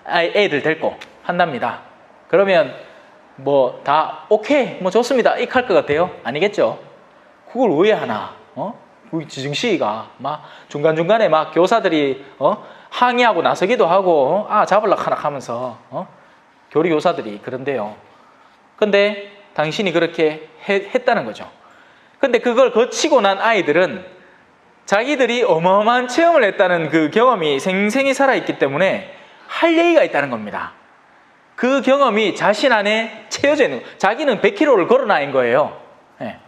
애들 데리고 한답니다. 그러면 뭐 다 오케이 뭐 좋습니다 이렇게 할 것 같아요? 아니겠죠. 그걸 왜 하나? 지정시기가 막 중간중간에 막 교사들이 항의하고 나서기도 하고 잡으려고 하나 하면서 교리 교사들이 그런데요. 근데 당신이 그렇게 했다는 거죠. 근데 그걸 거치고 난 아이들은 자기들이 어마어마한 체험을 했다는 그 경험이 생생히 살아있기 때문에 할 얘기가 있다는 겁니다. 그 경험이 자신 안에 채워져 있는 거예요. 자기는 100km를 걸어나인 거예요. 네.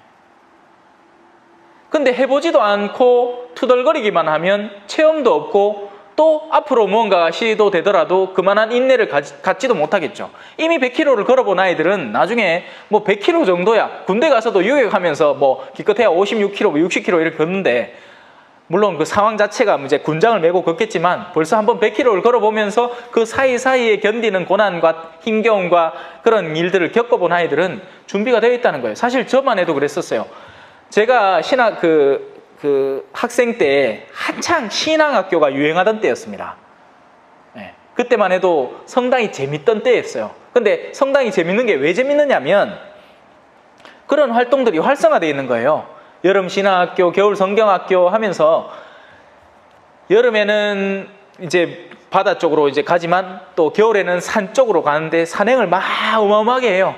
근데 해보지도 않고 투덜거리기만 하면 체험도 없고 또 앞으로 뭔가 시도되더라도 그만한 인내를 갖지도 못하겠죠. 이미 100km를 걸어본 아이들은 나중에 뭐 100km 정도야 군대 가서도 유격하면서 뭐 기껏해야 56km, 60km 이렇게 걷는데, 물론 그 상황 자체가 이제 군장을 메고 걷겠지만 벌써 한번 100km를 걸어보면서 그 사이사이에 견디는 고난과 힘겨움과 그런 일들을 겪어본 아이들은 준비가 되어 있다는 거예요. 사실 저만 해도 그랬었어요. 제가 학생 때 한창 신앙학교가 유행하던 때였습니다. 네. 그때만 해도 성당이 재밌던 때였어요. 근데 성당이 재밌는 게 왜 재밌느냐면 그런 활동들이 활성화되어 있는 거예요. 여름 신학교, 겨울 성경학교 하면서 여름에는 이제 바다 쪽으로 이제 가지만 또 겨울에는 산 쪽으로 가는데 산행을 막 어마어마하게 해요.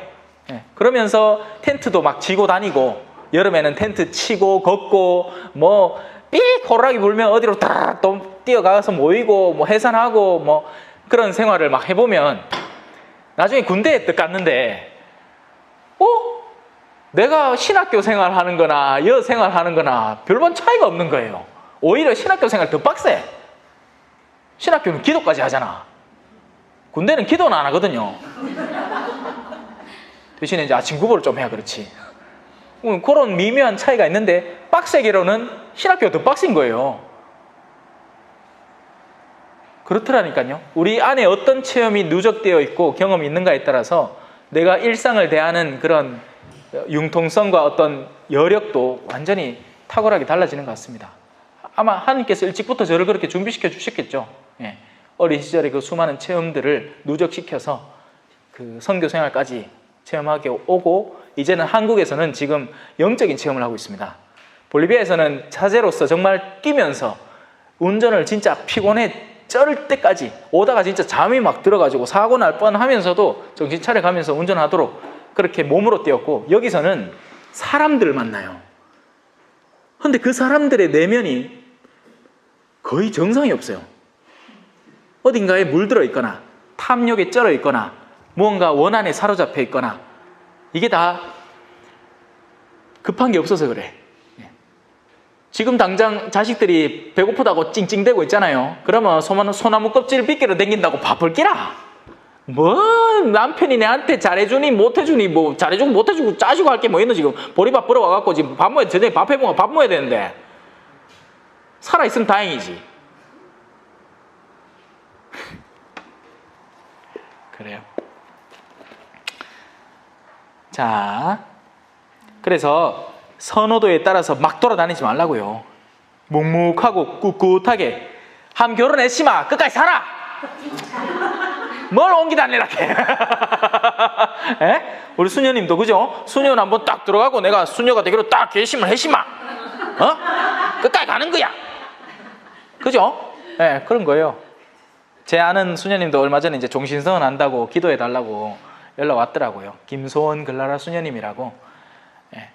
네. 그러면서 텐트도 막 지고 다니고 여름에는 텐트 치고 걷고 뭐 삐코라기 불면 어디로 다 또 뛰어가서 모이고 뭐 해산하고 뭐 그런 생활을 막 해보면 나중에 군대에 딱 갔는데 내가 신학교 생활하는 거나 여 생활하는 거나 별반 차이가 없는 거예요. 오히려 신학교 생활 더 빡세. 신학교는 기도까지 하잖아. 군대는 기도는 안 하거든요. 대신에 이제 아침 구보를 좀 해야 그렇지. 그런 미묘한 차이가 있는데 빡세게로는 신학교가 더 빡센 거예요. 그렇더라니까요. 우리 안에 어떤 체험이 누적되어 있고 경험이 있는가에 따라서 내가 일상을 대하는 그런 융통성과 어떤 여력도 완전히 탁월하게 달라지는 것 같습니다. 아마 하나님께서 일찍부터 저를 그렇게 준비시켜 주셨겠죠. 예. 어린 시절에 그 수많은 체험들을 누적시켜서 그 선교 생활까지 체험하게 오고, 이제는 한국에서는 지금 영적인 체험을 하고 있습니다. 볼리비아에서는 자제로서 정말 뛰면서 운전을 진짜 피곤해 쩔 때까지 오다가 진짜 잠이 막 들어가지고 사고 날 뻔하면서도 정신 차려가면서 운전하도록 그렇게 몸으로 뛰었고, 여기서는 사람들을 만나요. 그런데 그 사람들의 내면이 거의 정상이 없어요. 어딘가에 물들어 있거나 탐욕에 쩔어 있거나 무언가 원한에 사로잡혀 있거나, 이게 다 급한 게 없어서 그래. 지금 당장 자식들이 배고프다고 찡찡대고 있잖아요. 그러면 소나무 껍질 빗기로 댕긴다고 바쁠 끼라. 뭐 남편이 내한테 잘해주니 못해주니 뭐 잘해주고 못해주고 짜주고 할 게 뭐 있노. 지금 보리밥 벌어와갖고 지금 밥 먹어야 저녁에 밥 해먹어 밥 먹어야 되는데 살아있으면 다행이지. 그래요. 자, 그래서 선호도에 따라서 막 돌아다니지 말라고요. 묵묵하고 꿋꿋하게. 함 결혼했지마 끝까지 살아. 뭘 옹기다니라 해. 우리 수녀님도 그죠? 수녀는 한번 딱 들어가고 내가 수녀가 되기로 딱 결심을 했지마. 끝까지 가는 거야. 그죠? 그런 거예요. 제 아는 수녀님도 얼마 전에 이제 종신서원 한다고 기도해 달라고 연락 왔더라고요. 김소원 글라라 수녀님이라고. 예.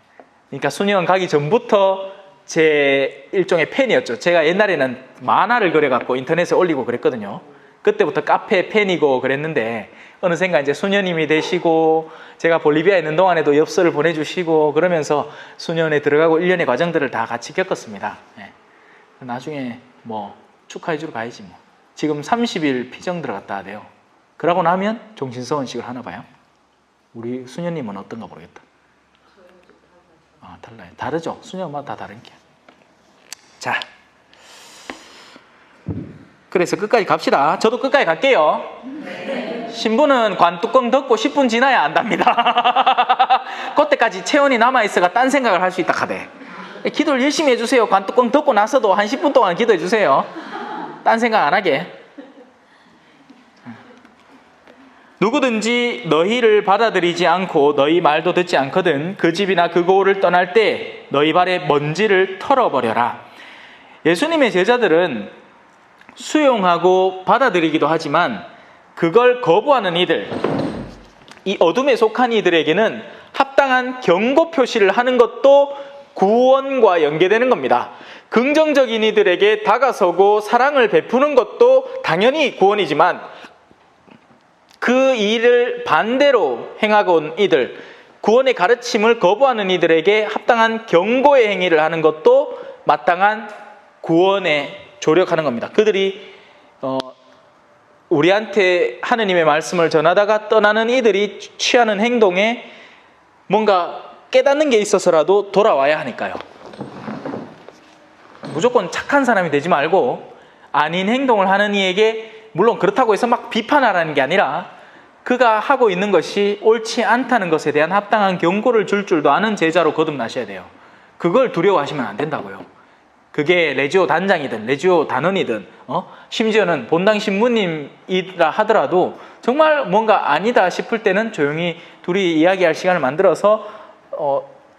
그러니까 수녀원 가기 전부터 제 일종의 팬이었죠. 제가 옛날에는 만화를 그려갖고 인터넷에 올리고 그랬거든요. 그때부터 카페 팬이고 그랬는데 어느샌가 이제 수녀님이 되시고 제가 볼리비아에 있는 동안에도 엽서를 보내주시고 그러면서 수녀원에 들어가고 1년의 과정들을 다 같이 겪었습니다. 예. 나중에 뭐 축하해주러 가야지 뭐. 지금 30일 피정 들어갔다 하대요. 그러고 나면 종신서원식을 하나 봐요. 우리 수녀님은 어떤가 모르겠다. 아, 달라요. 다르죠. 수녀마다 다 다른 게. 자, 그래서 끝까지 갑시다. 저도 끝까지 갈게요. 신부는 관뚜껑 덮고 10분 지나야 안답니다. 그때까지 체온이 남아있어가 딴 생각을 할 수 있다 하대. 기도를 열심히 해주세요. 관뚜껑 덮고 나서도 한 10분 동안 기도해 주세요. 딴 생각 안 하게. 누구든지 너희를 받아들이지 않고 너희 말도 듣지 않거든 그 집이나 그 고을을 떠날 때 너희 발의 먼지를 털어버려라. 예수님의 제자들은 수용하고 받아들이기도 하지만 그걸 거부하는 이들, 이 어둠에 속한 이들에게는 합당한 경고 표시를 하는 것도 구원과 연계되는 겁니다. 긍정적인 이들에게 다가서고 사랑을 베푸는 것도 당연히 구원이지만 그 일을 반대로 행하고 온 이들, 구원의 가르침을 거부하는 이들에게 합당한 경고의 행위를 하는 것도 마땅한 구원에 조력하는 겁니다. 그들이 우리한테 하느님의 말씀을 전하다가 떠나는 이들이 취하는 행동에 뭔가 깨닫는 게 있어서라도 돌아와야 하니까요. 무조건 착한 사람이 되지 말고 아닌 행동을 하는 이에게 물론 그렇다고 해서 막 비판하라는 게 아니라 그가 하고 있는 것이 옳지 않다는 것에 대한 합당한 경고를 줄 줄도 아는 제자로 거듭나셔야 돼요. 그걸 두려워하시면 안 된다고요. 그게 레지오 단장이든 레지오 단원이든 심지어는 본당 신부님이라 하더라도 정말 뭔가 아니다 싶을 때는 조용히 둘이 이야기할 시간을 만들어서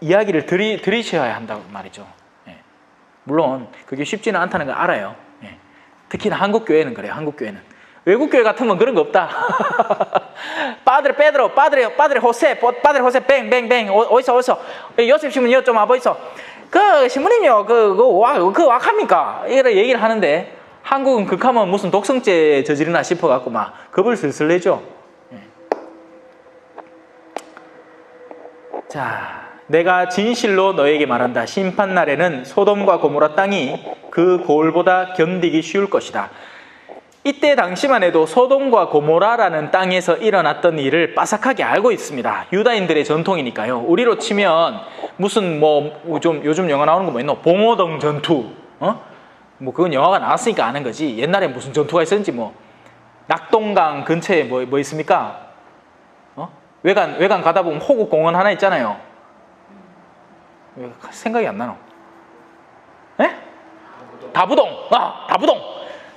이야기를 들이셔야 한다고 말이죠. 예. 물론 그게 쉽지는 않다는 걸 알아요. 예. 특히나 한국교회는 그래요. 한국교회는. 외국교회 같으면 그런 거 없다. 빠드레 페드로, 빠드레 호세, 뱅뱅뱅 어디서 요셉 신부님 좀 와보이소. 그 신부님요 그 왁합니까? 이래 얘기를 하는데 한국은 극하면 무슨 독성죄 저지르나 싶어갖고 막 겁을 슬슬 내죠. 예. 자, 내가 진실로 너에게 말한다. 심판날에는 소돔과 고모라 땅이 그 고을보다 견디기 쉬울 것이다. 이때 당시만 해도 소돔과 고모라라는 땅에서 일어났던 일을 빠삭하게 알고 있습니다. 유다인들의 전통이니까요. 우리로 치면 무슨 좀 요즘 영화 나오는 거 뭐 있노? 봉오동 전투. 뭐 그건 영화가 나왔으니까 아는 거지. 옛날에 무슨 전투가 있었는지 뭐 낙동강 근처에 뭐 있습니까? 외관 가다 보면 호국공원 하나 있잖아요. 왜 생각이 안 나노? 에?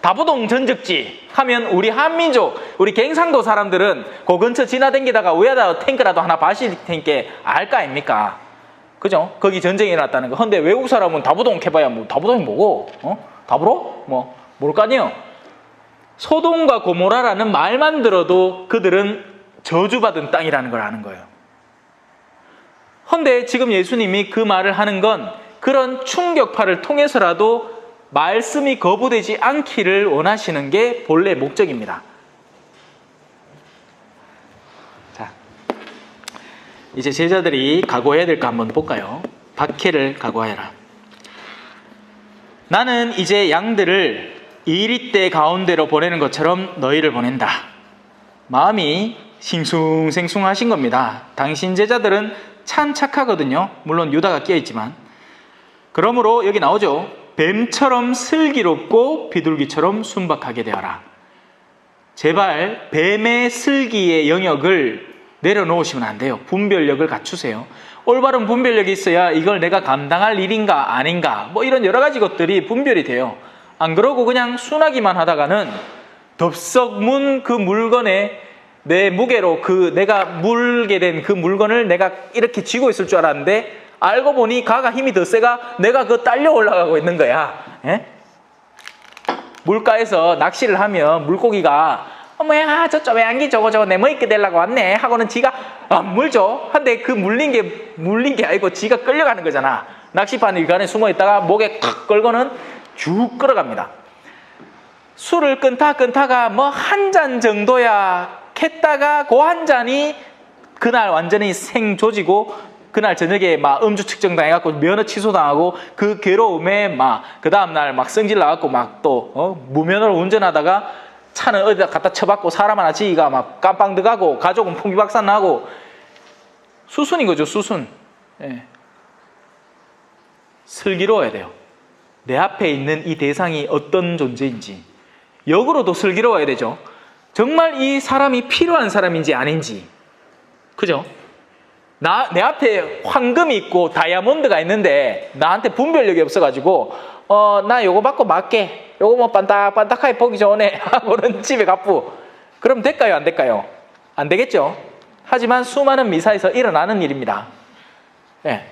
다부동 전적지 하면 우리 한민족, 우리 갱상도 사람들은 그 근처 지나다니다가 위에다 탱크라도 하나 바실 테니까 알 거 아닙니까? 그죠? 거기 전쟁이 일어났다는 거. 근데 외국 사람은 다부동 해봐야 뭐 다부동이 뭐고? 다부로? 뭐 모를 거 아니에요? 소돔과 고모라라는 말만 들어도 그들은 저주받은 땅이라는 걸 아는 거예요. 근데 지금 예수님이 그 말을 하는 건 그런 충격파를 통해서라도 말씀이 거부되지 않기를 원하시는 게 본래 목적입니다. 자, 이제 제자들이 각오해야 될 거 한번 볼까요? 박해를 각오해라. 나는 이제 양들을 이리떼 가운데로 보내는 것처럼 너희를 보낸다. 마음이 싱숭생숭하신 겁니다. 당신 제자들은 참 착하거든요. 물론 유다가 끼어있지만. 그러므로 여기 나오죠. 뱀처럼 슬기롭고 비둘기처럼 순박하게 되어라. 제발 뱀의 슬기의 영역을 내려놓으시면 안 돼요. 분별력을 갖추세요. 올바른 분별력이 있어야 이걸 내가 감당할 일인가 아닌가 뭐 이런 여러 가지 것들이 분별이 돼요. 안 그러고 그냥 순하기만 하다가는 덥석 문 그 물건에 내 무게로 내가 물게 된 그 물건을 내가 이렇게 쥐고 있을 줄 알았는데 알고 보니 가가 힘이 더 세가 내가 그 딸려 올라가고 있는 거야. 예? 물가에서 낚시를 하면 물고기가 어머야 저 쪼매한기 저거 내 머리 끄대려고 왔네 하고는 지가 안 물죠. 근데 그 물린 게 아니고 지가 끌려가는 거잖아. 낚시판 일간에 숨어 있다가 목에 탁 걸고는 쭉 끌어갑니다. 술을 끊다가 뭐 한 잔 정도야 캤다가 그 한 잔이 그날 완전히 생조지고 그날 저녁에 막 음주 측정당해갖고 면허 취소당하고 그 괴로움에 막 그 다음날 막 성질 나갖고 막 또 무면허로 운전하다가 차는 어디다 갖다 쳐박고 사람 하나 지기가 막 깜빵 들어가고 가족은 풍비박산 나고 수순인 거죠. 수순. 예. 슬기로워야 돼요. 내 앞에 있는 이 대상이 어떤 존재인지 역으로도 슬기로워야 되죠. 정말 이 사람이 필요한 사람인지 아닌지. 그죠? 내 앞에 황금이 있고 다이아몬드가 있는데 나한테 분별력이 없어가지고 나 요거 받고 말게. 요거 뭐 반딱반딱하게 보기 좋네 하고는 집에 갑부. 그럼 될까요? 안 될까요? 안 되겠죠? 하지만 수많은 미사에서 일어나는 일입니다. 예.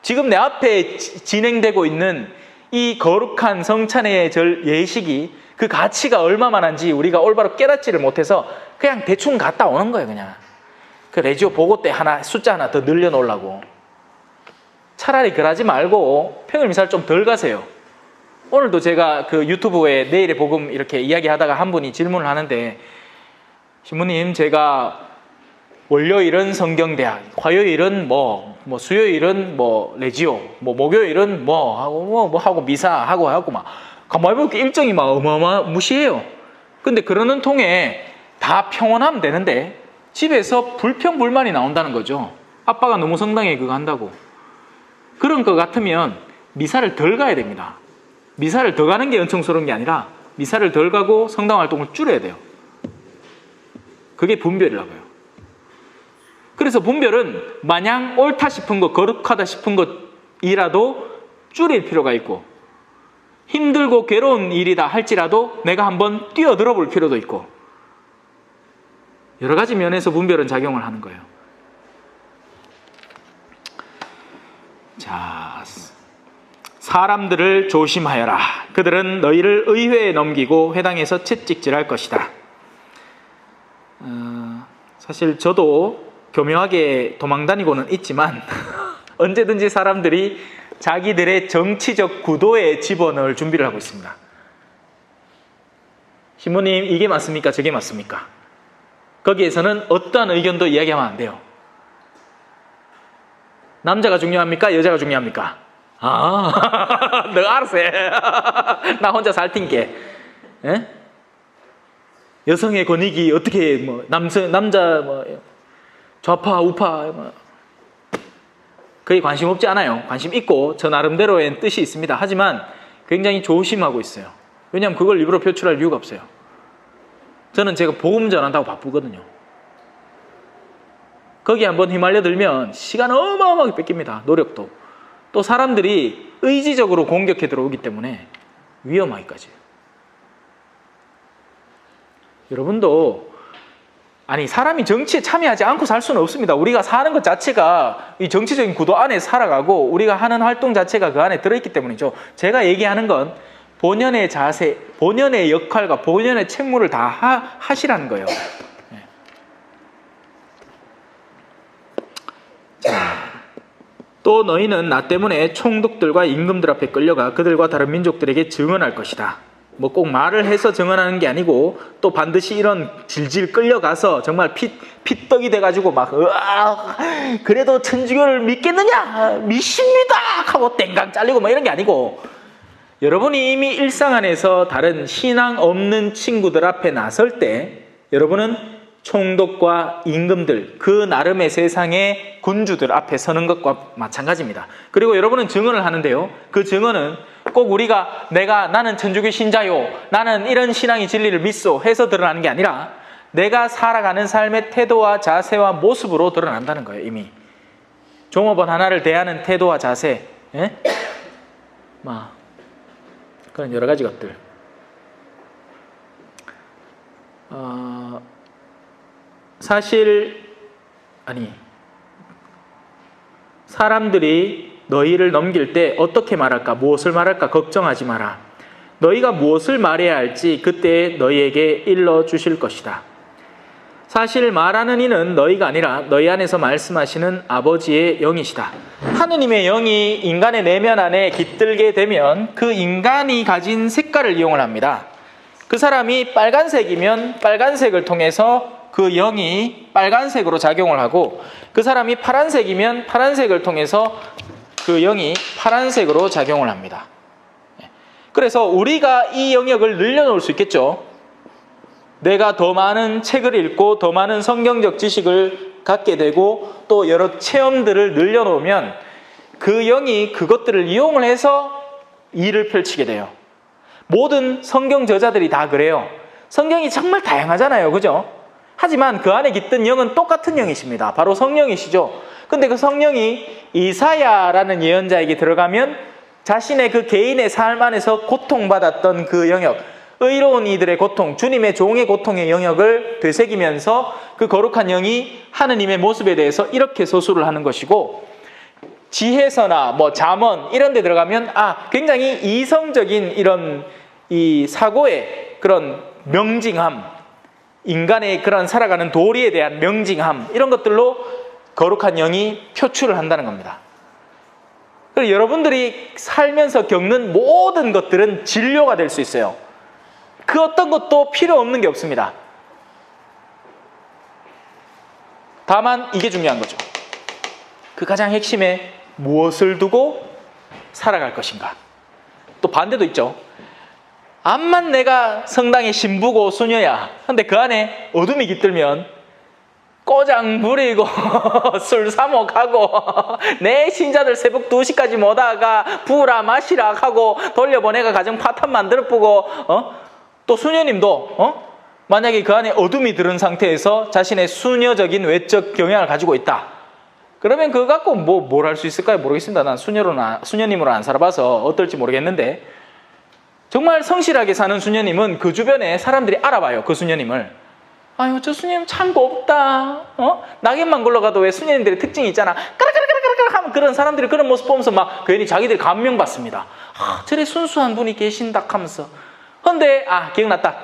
지금 내 앞에 진행되고 있는 이 거룩한 성찬의 예식이 그 가치가 얼마만한지 우리가 올바로 깨닫지를 못해서 그냥 대충 갔다 오는 거예요. 그냥 그 레지오 보고 때 숫자 하나 더 늘려놓으려고. 차라리 그러지 말고 평일 미사를 좀 덜 가세요. 오늘도 제가 그 유튜브에 내일의 복음 이렇게 이야기하다가 한 분이 질문을 하는데, 신부님 제가 월요일은 성경대학, 화요일은 뭐 수요일은 뭐 레지오, 뭐 목요일은 뭐 하고 미사 하고 막 가만히 보니까 일정이 막 어마어마무시해요. 근데 그러는 통에 다 평온하면 되는데 집에서 불평불만이 나온다는 거죠. 아빠가 너무 성당에 그거 한다고. 그런 것 같으면 미사를 덜 가야 됩니다. 미사를 더 가는 게 은총스러운 게 아니라 미사를 덜 가고 성당 활동을 줄여야 돼요. 그게 분별이라고요. 그래서 분별은 마냥 옳다 싶은 것, 거룩하다 싶은 것이라도 줄일 필요가 있고, 힘들고 괴로운 일이다 할지라도 내가 한번 뛰어들어 볼 필요도 있고, 여러 가지 면에서 분별은 작용을 하는 거예요. 자, 사람들을 조심하여라. 그들은 너희를 의회에 넘기고 회당에서 채찍질할 것이다. 사실 저도 교묘하게 도망다니고는 있지만 언제든지 사람들이 자기들의 정치적 구도에 집어넣을 준비를 하고 있습니다. 신부님 이게 맞습니까? 저게 맞습니까? 거기에서는 어떠한 의견도 이야기하면 안 돼요. 남자가 중요합니까? 여자가 중요합니까? 너 알아서 해. 나 혼자 살 텐게. 에? 여성의 권익이 어떻게 남자 좌파 우파 그게 관심 없지 않아요. 관심 있고 저 나름대로의 뜻이 있습니다. 하지만 굉장히 조심하고 있어요. 왜냐하면 그걸 일부러 표출할 이유가 없어요. 저는 제가 복음 전한다고 바쁘거든요. 거기에 한번 휘말려 들면 시간 어마어마하게 뺏깁니다. 노력도. 또 사람들이 의지적으로 공격해 들어오기 때문에 위험하기까지. 여러분도 사람이 정치에 참여하지 않고 살 수는 없습니다. 우리가 사는 것 자체가 이 정치적인 구도 안에 살아가고 우리가 하는 활동 자체가 그 안에 들어있기 때문이죠. 제가 얘기하는 건 본연의 자세, 본연의 역할과 본연의 책무를 다 하시라는 거예요. 네. 또 너희는 나 때문에 총독들과 임금들 앞에 끌려가 그들과 다른 민족들에게 증언할 것이다. 뭐 꼭 말을 해서 증언하는 게 아니고 또 반드시 이런 질질 끌려가서 정말 핏떡이 돼가지고 막 그래도 천주교를 믿겠느냐? 믿습니다! 하고 땡강 잘리고 뭐 이런 게 아니고, 여러분이 이미 일상 안에서 다른 신앙 없는 친구들 앞에 나설 때 여러분은 총독과 임금들, 그 나름의 세상의 군주들 앞에 서는 것과 마찬가지입니다. 그리고 여러분은 증언을 하는데요, 그 증언은 꼭 우리가 나는 천주교 신자요, 나는 이런 신앙이 진리를 믿소 해서 드러나는 게 아니라 내가 살아가는 삶의 태도와 자세와 모습으로 드러난다는 거예요. 이미 종업원 하나를 대하는 태도와 자세, 그런 여러 가지 것들. 사람들이 너희를 넘길 때 어떻게 말할까, 무엇을 말할까 걱정하지 마라. 너희가 무엇을 말해야 할지 그때 너희에게 일러주실 것이다. 사실 말하는 이는 너희가 아니라 너희 안에서 말씀하시는 아버지의 영이시다. 하느님의 영이 인간의 내면 안에 깃들게 되면 그 인간이 가진 색깔을 이용을 합니다. 그 사람이 빨간색이면 빨간색을 통해서 그 영이 빨간색으로 작용을 하고, 그 사람이 파란색이면 파란색을 통해서 그 영이 파란색으로 작용을 합니다. 그래서 우리가 이 영역을 늘려놓을 수 있겠죠. 내가 더 많은 책을 읽고 더 많은 성경적 지식을 갖게 되고 또 여러 체험들을 늘려놓으면 그 영이 그것들을 이용을 해서 일을 펼치게 돼요. 모든 성경 저자들이 다 그래요. 성경이 정말 다양하잖아요. 그죠? 하지만 그 안에 깃든 영은 똑같은 영이십니다. 바로 성령이시죠. 근데 그 성령이 이사야라는 예언자에게 들어가면 자신의 그 개인의 삶 안에서 고통받았던 그 영역, 의로운 이들의 고통, 주님의 종의 고통의 영역을 되새기면서 그 거룩한 영이 하느님의 모습에 대해서 이렇게 서술을 하는 것이고, 지혜서나 뭐 잠언 이런 데 들어가면 굉장히 이성적인 이런 이 사고의 그런 명징함, 인간의 그런 살아가는 도리에 대한 명징함, 이런 것들로 거룩한 영이 표출을 한다는 겁니다. 그리고 여러분들이 살면서 겪는 모든 것들은 진료가 될 수 있어요. 그 어떤 것도 필요 없는 게 없습니다. 다만 이게 중요한 거죠. 그 가장 핵심에 무엇을 두고 살아갈 것인가. 또 반대도 있죠. 암만 내가 성당의 신부고 수녀야, 근데 그 안에 어둠이 깃들면 꼬장 부리고 술 사먹하고 내 신자들 새벽 2시까지 못하가 부라 마시라 하고 돌려보내가 가정 파탄 만들어보고 또 수녀님도 만약에 그 안에 어둠이 들은 상태에서 자신의 수녀적인 외적 경향을 가지고 있다. 그러면 그거 갖고 뭘 할 수 있을까요? 모르겠습니다. 난 수녀님으로 안 살아봐서 어떨지 모르겠는데, 정말 성실하게 사는 수녀님은 그 주변에 사람들이 알아봐요. 그 수녀님을. 아유, 저 수녀님 참 곱다. 낙엽만 굴러가도 왜 수녀님들의 특징이 있잖아. 까락까락까락 하면 그런 사람들이 그런 모습 보면서 막 괜히 자기들이 감명받습니다. 저래 순수한 분이 계신다 하면서. 근데 기억났다.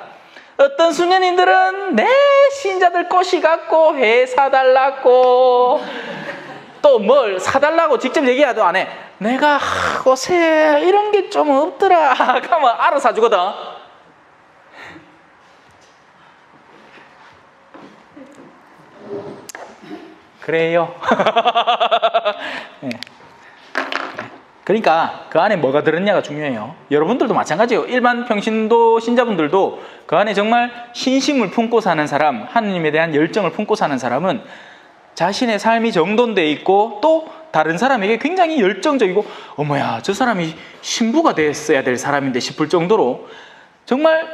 어떤 수녀님들은 내 신자들 꽃이 같고 회 사달라고 또 뭘 사달라고 직접 얘기하도 안 해. 내가 옷에 이런 게 좀 없더라 하면 알아서 사주거든. 그래요. 네. 그러니까 그 안에 뭐가 들었냐가 중요해요. 여러분들도 마찬가지예요. 일반 평신도 신자분들도 그 안에 정말 신심을 품고 사는 사람, 하느님에 대한 열정을 품고 사는 사람은 자신의 삶이 정돈되어 있고 또 다른 사람에게 굉장히 열정적이고, 어머야 저 사람이 신부가 됐어야 될 사람인데 싶을 정도로 정말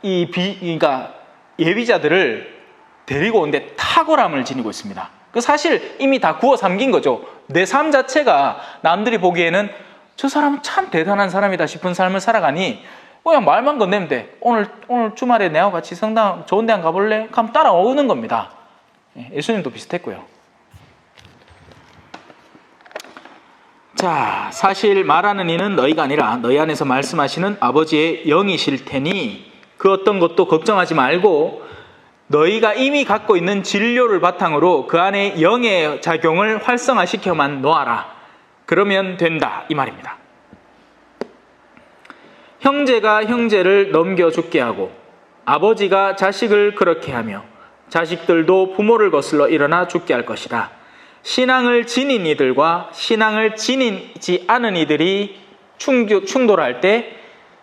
그러니까 예비자들을 데리고 온데 탁월함을 지니고 있습니다. 그 사실 이미 다 구워 삼긴 거죠. 내 삶 자체가 남들이 보기에는 저 사람은 참 대단한 사람이다 싶은 삶을 살아가니 그냥 말만 건네면 돼. 오늘 주말에 내와 같이 성당 좋은 데 한 가볼래? 그럼 따라오는 겁니다. 예수님도 비슷했고요. 자, 사실 말하는 이는 너희가 아니라 너희 안에서 말씀하시는 아버지의 영이실 테니 그 어떤 것도 걱정하지 말고 너희가 이미 갖고 있는 진료를 바탕으로 그 안에 영의 작용을 활성화시켜만 놓아라. 그러면 된다, 이 말입니다. 형제가 형제를 넘겨 죽게 하고 아버지가 자식을 그렇게 하며 자식들도 부모를 거슬러 일어나 죽게 할 것이라. 신앙을 지닌 이들과 신앙을 지니지 않은 이들이 충돌할 때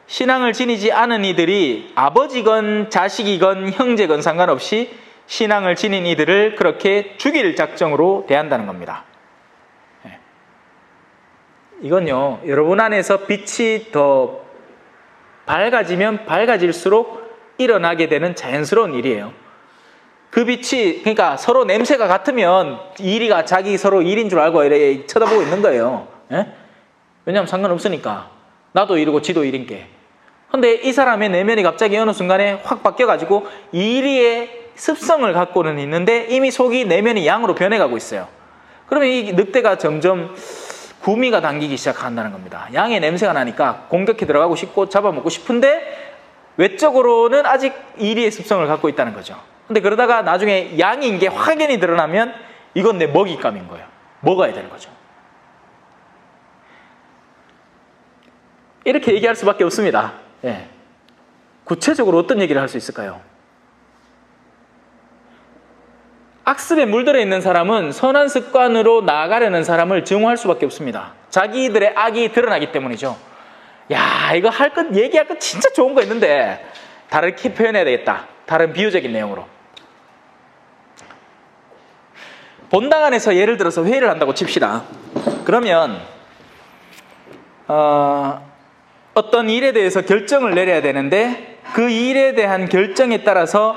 신앙을 지니지 않은 이들이 아버지건 자식이건 형제건 상관없이 신앙을 지닌 이들을 그렇게 죽일 작정으로 대한다는 겁니다. 이건요, 여러분 안에서 빛이 더 밝아지면 밝아질수록 일어나게 되는 자연스러운 일이에요. 그 빛이, 그러니까 서로 냄새가 같으면 이리가 자기 서로 일인 줄 알고 이렇게 쳐다보고 있는 거예요. 왜냐하면 상관없으니까. 나도 이러고 지도 일인게. 근데 이 사람의 내면이 갑자기 어느 순간에 확 바뀌어가지고 이리의 습성을 갖고는 있는데 이미 속이 내면이 양으로 변해가고 있어요. 그러면 이 늑대가 점점 구미가 당기기 시작한다는 겁니다. 양의 냄새가 나니까 공격해 들어가고 싶고 잡아먹고 싶은데 외적으로는 아직 이리의 습성을 갖고 있다는 거죠. 근데 그러다가 나중에 양인 게 확연히 드러나면 이건 내 먹잇감인 거예요. 먹어야 되는 거죠. 이렇게 얘기할 수밖에 없습니다. 예. 구체적으로 어떤 얘기를 할 수 있을까요? 악습에 물들어 있는 사람은 선한 습관으로 나아가려는 사람을 증오할 수밖에 없습니다. 자기들의 악이 드러나기 때문이죠. 야, 이거 얘기할 것 진짜 좋은 거 있는데 다르게 표현해야 되겠다. 다른 비유적인 내용으로. 본당 안에서 예를 들어서 회의를 한다고 칩시다. 그러면 어떤 일에 대해서 결정을 내려야 되는데 그 일에 대한 결정에 따라서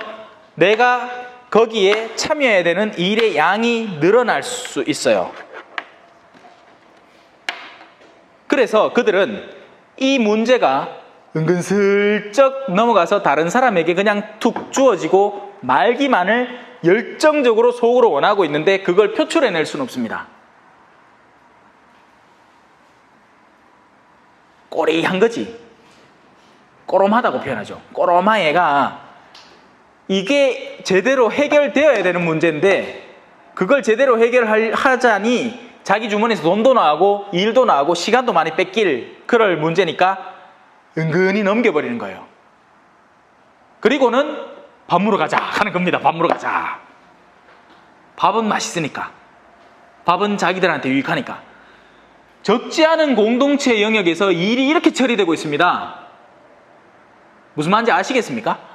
내가 거기에 참여해야 되는 일의 양이 늘어날 수 있어요. 그래서 그들은 이 문제가 은근슬쩍 넘어가서 다른 사람에게 그냥 툭 주어지고 말기만을 열정적으로 속으로 원하고 있는데 그걸 표출해낼 수는 없습니다. 꼬리한 거지. 꼬롬하다고 표현하죠. 꼬롬한 애가 이게 제대로 해결되어야 되는 문제인데 그걸 제대로 해결하자니 자기 주머니에서 돈도 나가고 일도 나가고 시간도 많이 뺏길 그럴 문제니까 은근히 넘겨버리는 거예요. 그리고는 밥 먹으러 가자 하는 겁니다. 밥 먹으러 가자. 밥은 맛있으니까. 밥은 자기들한테 유익하니까. 적지 않은 공동체 영역에서 일이 이렇게 처리되고 있습니다. 무슨 말인지 아시겠습니까?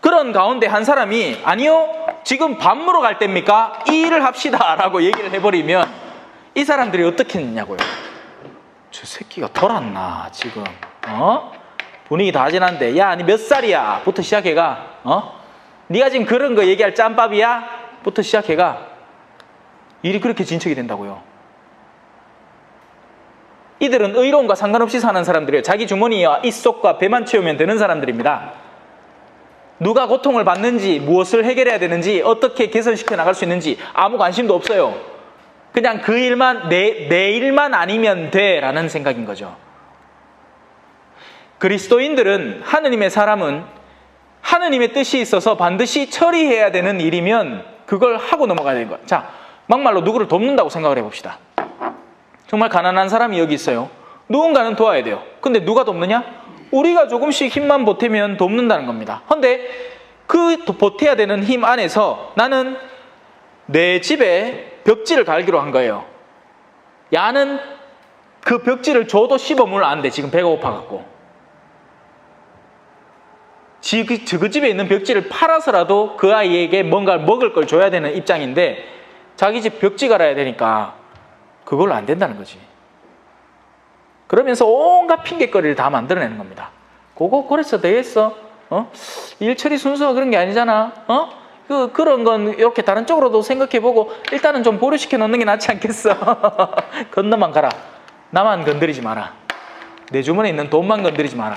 그런 가운데 한 사람이 아니요, 지금 밥 먹으러 갈 때입니까? 이 일을 합시다 라고 얘기를 해버리면 이 사람들이 어떻게 했냐고요. 저 새끼가 돌았나 지금. 분위기 다 지난데 야, 니 몇 살이야? 부터 시작해가. 네가 지금 그런 거 얘기할 짬밥이야? 부터 시작해가. 일이 그렇게 진척이 된다고요. 이들은 의로움과 상관없이 사는 사람들이에요. 자기 주머니와 입속과 배만 채우면 되는 사람들입니다. 누가 고통을 받는지, 무엇을 해결해야 되는지, 어떻게 개선시켜 나갈 수 있는지 아무 관심도 없어요. 그냥 그 일만, 내 일만 아니면 돼 라는 생각인 거죠. 그리스도인들은, 하느님의 사람은 하느님의 뜻이 있어서 반드시 처리해야 되는 일이면 그걸 하고 넘어가야 되는 거예요. 자, 막말로 누구를 돕는다고 생각을 해봅시다. 정말 가난한 사람이 여기 있어요. 누군가는 도와야 돼요. 근데 누가 돕느냐? 우리가 조금씩 힘만 보태면 돕는다는 겁니다. 근데 그 보태야 되는 힘 안에서 나는 내 집에 벽지를 갈기로 한 거예요. 야는 그 벽지를 줘도 씹어물면 안 돼. 지금 배가 고파갖고. 그 집에 있는 벽지를 팔아서라도 그 아이에게 뭔가 먹을 걸 줘야 되는 입장인데 자기 집 벽지 갈아야 되니까 그걸로 안 된다는 거지. 그러면서 온갖 핑계거리를 다 만들어내는 겁니다. 그래서 되겠어? 일 처리 순서가 그런 게 아니잖아. 그런 건 이렇게 다른 쪽으로도 생각해보고 일단은 좀 보류시켜 놓는 게 낫지 않겠어? 건너만 가라. 나만 건드리지 마라. 내 주머니에 있는 돈만 건드리지 마라.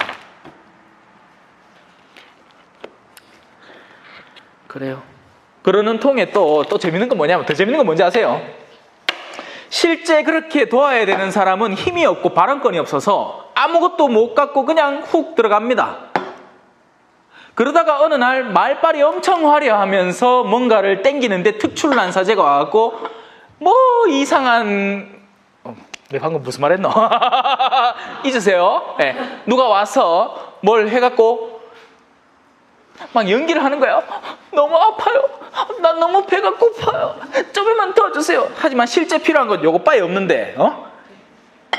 그래요. 그러는 통에 또 재밌는 건 뭐냐면, 더 재밌는 건 뭔지 아세요? 실제 그렇게 도와야 되는 사람은 힘이 없고 발언권이 없어서 아무것도 못 갖고 그냥 훅 들어갑니다. 그러다가 어느 날 말빨이 엄청 화려하면서 뭔가를 땡기는데 특출난 사제가 와갖고 뭐 이상한 내가 방금 무슨 말 했노? 잊으세요? 네. 누가 와서 뭘 해갖고 막 연기를 하는 거예요. 너무 아파요. 난 너무 배가 고파요. 조금만 더 주세요. 하지만 실제 필요한 건 요거 빠이 없는데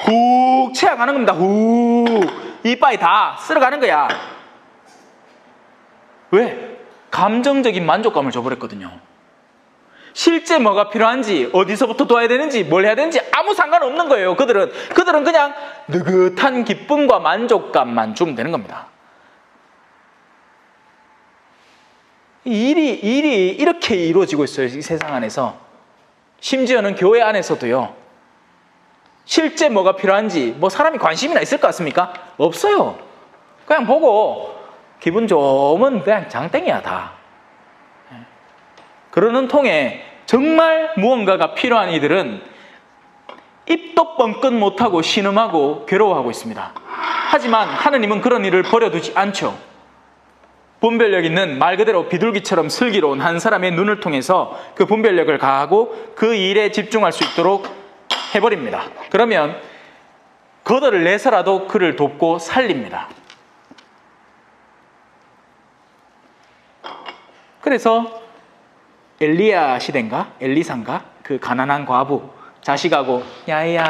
훅 채워가는 겁니다. 훅 이 빠이 다 쓸어가는 거야. 왜? 감정적인 만족감을 줘버렸거든요. 실제 뭐가 필요한지, 어디서부터 도와야 되는지, 뭘 해야 되는지 아무 상관없는 거예요. 그들은 그냥 느긋한 기쁨과 만족감만 주면 되는 겁니다. 일이 이렇게 이루어지고 있어요. 이 세상 안에서. 심지어는 교회 안에서도요. 실제 뭐가 필요한지 뭐 사람이 관심이나 있을 것 같습니까? 없어요. 그냥 보고 기분 좋으면 그냥 장땡이야 다. 그러는 통에 정말 무언가가 필요한 이들은 입도 뻥끗 못하고 신음하고 괴로워하고 있습니다. 하지만 하느님은 그런 일을 버려두지 않죠. 분별력 있는 말 그대로 비둘기처럼 슬기로운 한 사람의 눈을 통해서 그 분별력을 가하고 그 일에 집중할 수 있도록 해버립니다. 그러면 거덜을 내서라도 그를 돕고 살립니다. 그래서 엘리야 시대인가? 엘리사인가? 그 가난한 과부 자식하고 야야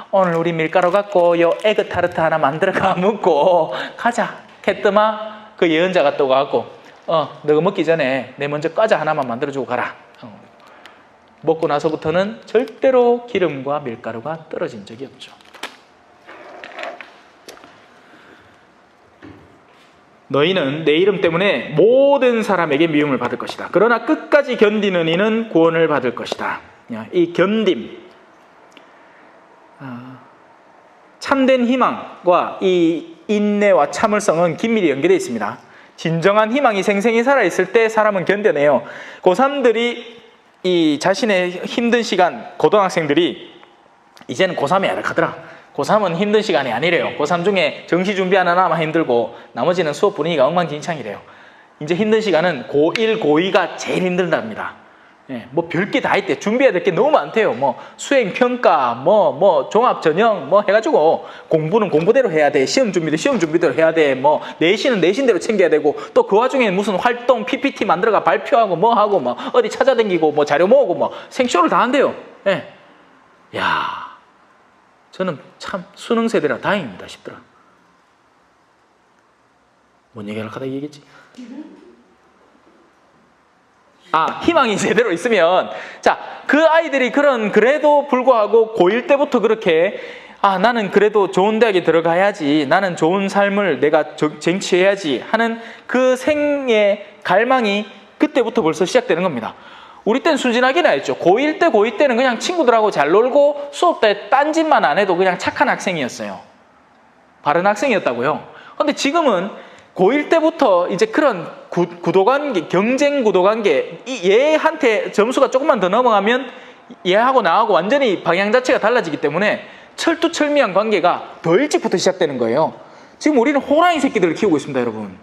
오늘 우리 밀가루 갖고 요 에그타르트 하나 만들어가 먹고 가자. 캐뜨마 그 예언자가 또 가고 너가 먹기 전에 내 먼저 과자 하나만 만들어주고 가라. 먹고 나서부터는 절대로 기름과 밀가루가 떨어진 적이 없죠. 너희는 내 이름 때문에 모든 사람에게 미움을 받을 것이다. 그러나 끝까지 견디는 이는 구원을 받을 것이다. 이 견딤, 참된 희망과 이 인내와 참을성은 긴밀히 연계되어 있습니다. 진정한 희망이 생생히 살아있을 때 사람은 견뎌내요. 고3들이 이 자신의 힘든 시간, 고등학생들이 이제는 고3이 아득하더라. 고3은 힘든 시간이 아니래요. 고3 중에 정시 준비하는 아마 힘들고 나머지는 수업 분위기가 엉망진창이래요. 이제 힘든 시간은 고1, 고2가 제일 힘들답니다. 뭐 별게 다 있대. 준비해야 될 게 너무 많대요. 뭐 수행 평가, 뭐 종합 전형, 뭐 해가지고 공부는 공부대로 해야 돼. 시험 준비도 시험 준비대로 해야 돼. 뭐 내신은 내신대로 챙겨야 되고 또 그 와중에 무슨 활동 PPT 만들어가 발표하고 뭐 하고 뭐 어디 찾아다니고 뭐 자료 모으고 뭐 생쇼를 다 한대요. 야, 저는 참 수능 세대라 다행입니다 싶더라. 뭔 얘기를 하다 얘기했지? 희망이 제대로 있으면, 자, 그 아이들이 그래도 불구하고 고1 때부터 그렇게, 나는 그래도 좋은 대학에 들어가야지, 나는 좋은 삶을 내가 쟁취해야지 하는 그 생의 갈망이 그때부터 벌써 시작되는 겁니다. 우리 때는 순진하게는 했죠. 고1 때는 그냥 친구들하고 잘 놀고 수업 때 딴짓만 안 해도 그냥 착한 학생이었어요. 바른 학생이었다고요. 근데 지금은 고1 때부터 이제 그런 구도관계, 경쟁 구도관계, 얘한테 점수가 조금만 더 넘어가면 얘하고 나하고 완전히 방향 자체가 달라지기 때문에 철두철미한 관계가 더 일찍부터 시작되는 거예요. 지금 우리는 호랑이 새끼들을 키우고 있습니다, 여러분.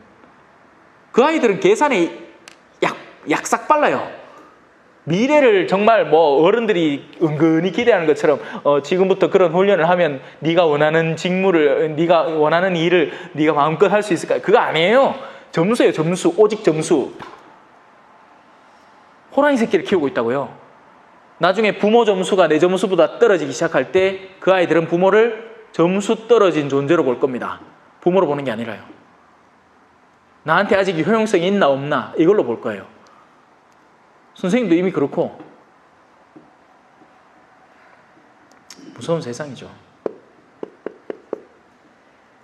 그 아이들은 계산에 약삭 빨라요. 미래를 정말 뭐 어른들이 은근히 기대하는 것처럼 지금부터 그런 훈련을 하면 네가 원하는 직무를, 네가 원하는 일을 네가 마음껏 할 수 있을까? 그거 아니에요. 점수예요, 점수. 오직 점수. 호랑이 새끼를 키우고 있다고요. 나중에 부모 점수가 내 점수보다 떨어지기 시작할 때 그 아이들은 부모를 점수 떨어진 존재로 볼 겁니다. 부모로 보는 게 아니라요. 나한테 아직 효용성이 있나 없나 이걸로 볼 거예요. 선생님도 이미 그렇고. 무서운 세상이죠.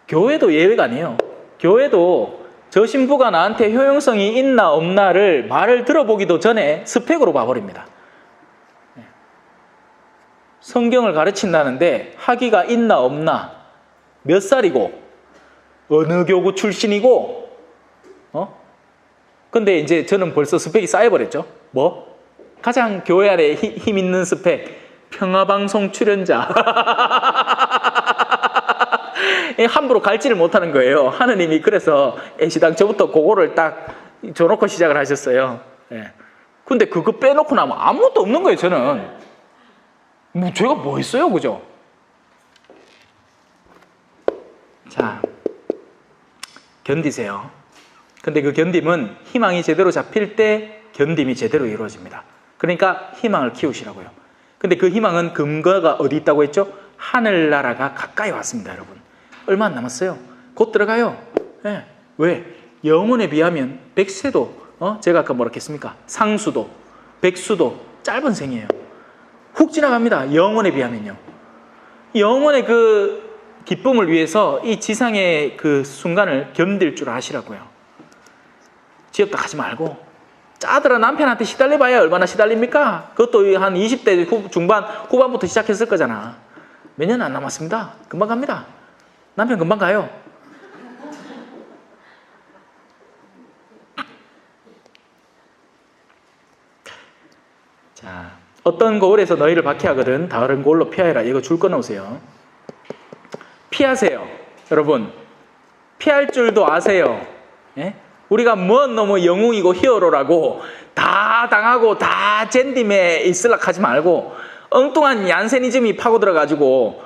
교회도 예외가 아니에요. 교회도 저 신부가 나한테 효용성이 있나 없나를 말을 들어보기도 전에 스펙으로 봐버립니다. 성경을 가르친다는데 학위가 있나 없나, 몇 살이고, 어느 교구 출신이고, 근데 이제 저는 벌써 스펙이 쌓여버렸죠. 뭐? 가장 교회 안에 힘 있는 스펙, 평화방송 출연자. 함부로 갈지를 못하는 거예요. 하느님이 그래서 애시당초부터 그거를 딱 줘놓고 시작을 하셨어요. 근데 그거 빼놓고 나면 아무것도 없는 거예요, 저는. 제가 뭐 했어요, 그죠? 자, 견디세요. 근데 그 견딤은 희망이 제대로 잡힐 때 견딤이 제대로 이루어집니다. 그러니까 희망을 키우시라고요. 근데 그 희망은 근거가 어디 있다고 했죠? 하늘나라가 가까이 왔습니다, 여러분. 얼마 안 남았어요. 곧 들어가요. 왜? 영혼에 비하면 백세도, 제가 아까 뭐라 했습니까? 상수도, 백수도 짧은 생이에요. 훅 지나갑니다. 영혼에 비하면요. 영혼의 그 기쁨을 위해서 이 지상의 그 순간을 견딜 줄 아시라고요. 지엽다 하지 말고. 짜들아 남편한테 시달려봐야 얼마나 시달립니까? 그것도 한 20대 중반, 후반부터 시작했을 거잖아. 몇 년 안 남았습니다. 금방 갑니다. 남편 금방 가요. 자, 어떤 고을에서 너희를 박해하거든 다른 고을로 피하여라. 이거 줄 끊어오세요. 피하세요. 여러분 피할 줄도 아세요. 예? 우리가 뭔 너무 영웅이고 히어로라고 다 당하고 다 젠딤에 있으려고 하지 말고 엉뚱한 얀세니즘이 파고들어가지고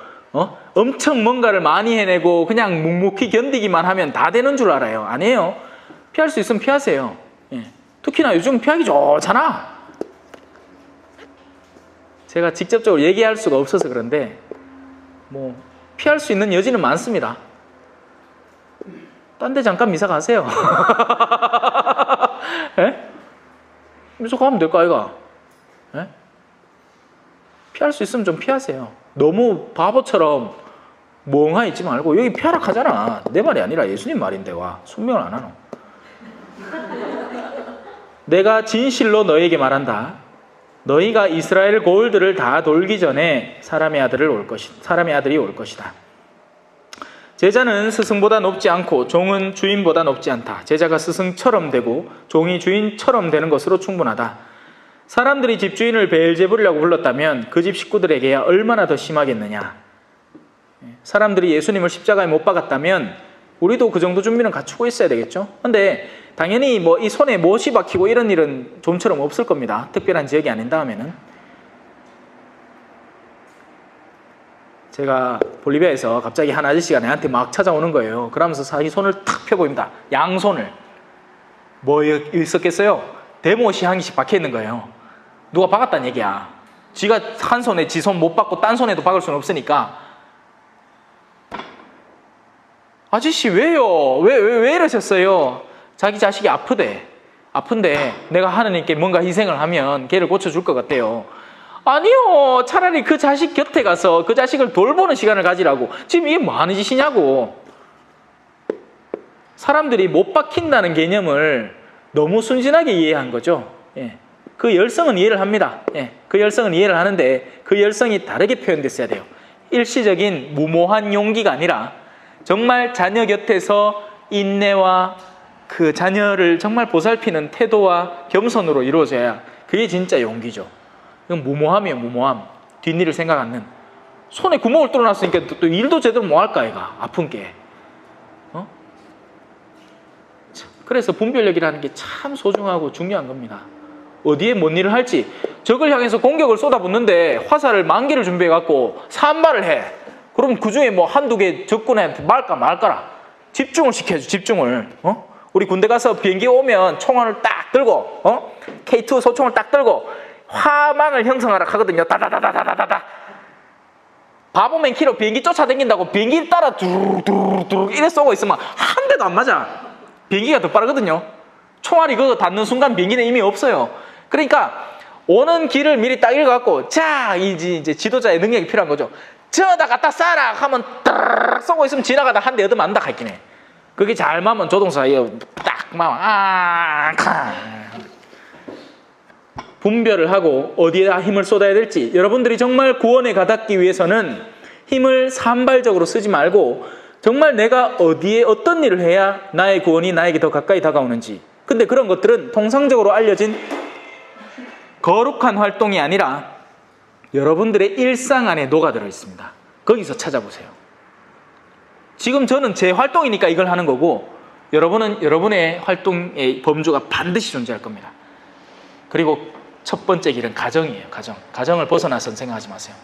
엄청 뭔가를 많이 해내고 그냥 묵묵히 견디기만 하면 다 되는 줄 알아요. 아니에요. 피할 수 있으면 피하세요. 예. 특히나 요즘 피하기 좋잖아. 제가 직접적으로 얘기할 수가 없어서 그런데 뭐 피할 수 있는 여지는 많습니다. 딴 데 잠깐 미사 가세요. 예? 미사 가면 될까 아이가? 예? 피할 수 있으면 좀 피하세요. 너무 바보처럼 멍하니 있지 말고 여기 피하라 하잖아. 내 말이 아니라 예수님 말인데 와 순명을 안 하노. 내가 진실로 너에게 말한다. 너희가 이스라엘 고을들을 다 돌기 전에 사람의 아들이 올 것이다. 제자는 스승보다 높지 않고 종은 주인보다 높지 않다. 제자가 스승처럼 되고 종이 주인처럼 되는 것으로 충분하다. 사람들이 집주인을 베엘제불이라고 불렀다면 그 집 식구들에게야 얼마나 더 심하겠느냐. 사람들이 예수님을 십자가에 못 박았다면 우리도 그 정도 준비는 갖추고 있어야 되겠죠. 근데 당연히 뭐 이 손에 못이 박히고 이런 일은 좀처럼 없을 겁니다. 특별한 지역이 아닌 다음에는. 제가 볼리비아에서 갑자기 한 아저씨가 내한테 막 찾아오는 거예요. 그러면서 자기 손을 탁 펴보입니다. 양손을. 뭐 있었겠어요? 대못이 한 개씩 박혀 있는 거예요. 누가 박았다는 얘기야. 지가 한 손에 지 손 못 박고 딴 손에도 박을 수는 없으니까. 아저씨 왜요? 왜 이러셨어요? 자기 자식이 아픈데 내가 하느님께 뭔가 희생을 하면 걔를 고쳐줄 것 같대요. 아니요. 차라리 그 자식 곁에 가서 그 자식을 돌보는 시간을 가지라고. 지금 이게 뭐 하는 짓이냐고. 사람들이 못 박힌다는 개념을 너무 순진하게 이해한 거죠. 예. 그 열성은 이해를 합니다. 예. 그 열성은 이해를 하는데 그 열성이 다르게 표현됐어야 돼요. 일시적인 무모한 용기가 아니라 정말 자녀 곁에서 인내와 그 자녀를 정말 보살피는 태도와 겸손으로 이루어져야 그게 진짜 용기죠. 이건 무모함이에요. 무모함. 뒷일을 생각 않는. 손에 구멍을 뚫어놨으니까 또 일도 제대로 뭐 할까 얘가. 아픈 게. 그래서 분별력이라는 게 참 소중하고 중요한 겁니다. 어디에 뭔 일을 할지. 적을 향해서 공격을 쏟아붓는데 화살을 10,000개를 준비해갖고 산발을 해. 그럼 그 중에 뭐 한두 개 적군에 말까라. 집중을 시켜야죠. 집중을. 우리 군대 가서 비행기 오면 총알을 딱 들고 K2 소총을 딱 들고 화망을 형성하라 하거든요. 다다다다다다다. 바보맨 키로 비행기 쫓아다닌다고 비행기 따라 두루두루 이래 쏘고 있으면 한 대도 안 맞아. 비행기가 더 빠르거든요. 총알이 그거 닿는 순간 비행기는 이미 없어요. 그러니까 오는 길을 미리 딱 읽어갖고 자 이제 지도자의 능력이 필요한 거죠. 저다 갖다 쏴라 하면 따르르 쏘고 있으면 지나가다 한 대 얻으면 안다 했긴 해. 그게 잘 맞으면 조종사 딱 분별을 하고 어디에다 힘을 쏟아야 될지. 여러분들이 정말 구원에 가닿기 위해서는 힘을 산발적으로 쓰지 말고 정말 내가 어디에 어떤 일을 해야 나의 구원이 나에게 더 가까이 다가오는지. 근데 그런 것들은 통상적으로 알려진 거룩한 활동이 아니라 여러분들의 일상 안에 녹아들어 있습니다. 거기서 찾아보세요. 지금 저는 제 활동이니까 이걸 하는 거고 여러분은 여러분의 활동의 범주가 반드시 존재할 겁니다. 그리고 첫 번째 길은 가정이에요. 가정을 벗어나서는 생각하지 마세요.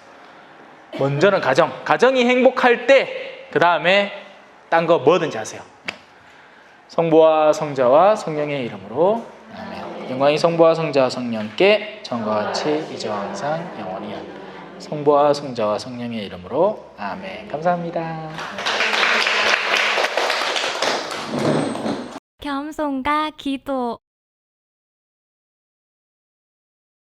먼저는 가정이 행복할 때 그 다음에 딴 거 뭐든지 하세요. 성부와 성자와 성령의 이름으로 아멘. 영광이 성부와 성자와 성령께 전과 같이 이제와 항상 영원히 아멘. 성부와 성자와 성령의 이름으로 아멘. 감사합니다. 겸손과 기도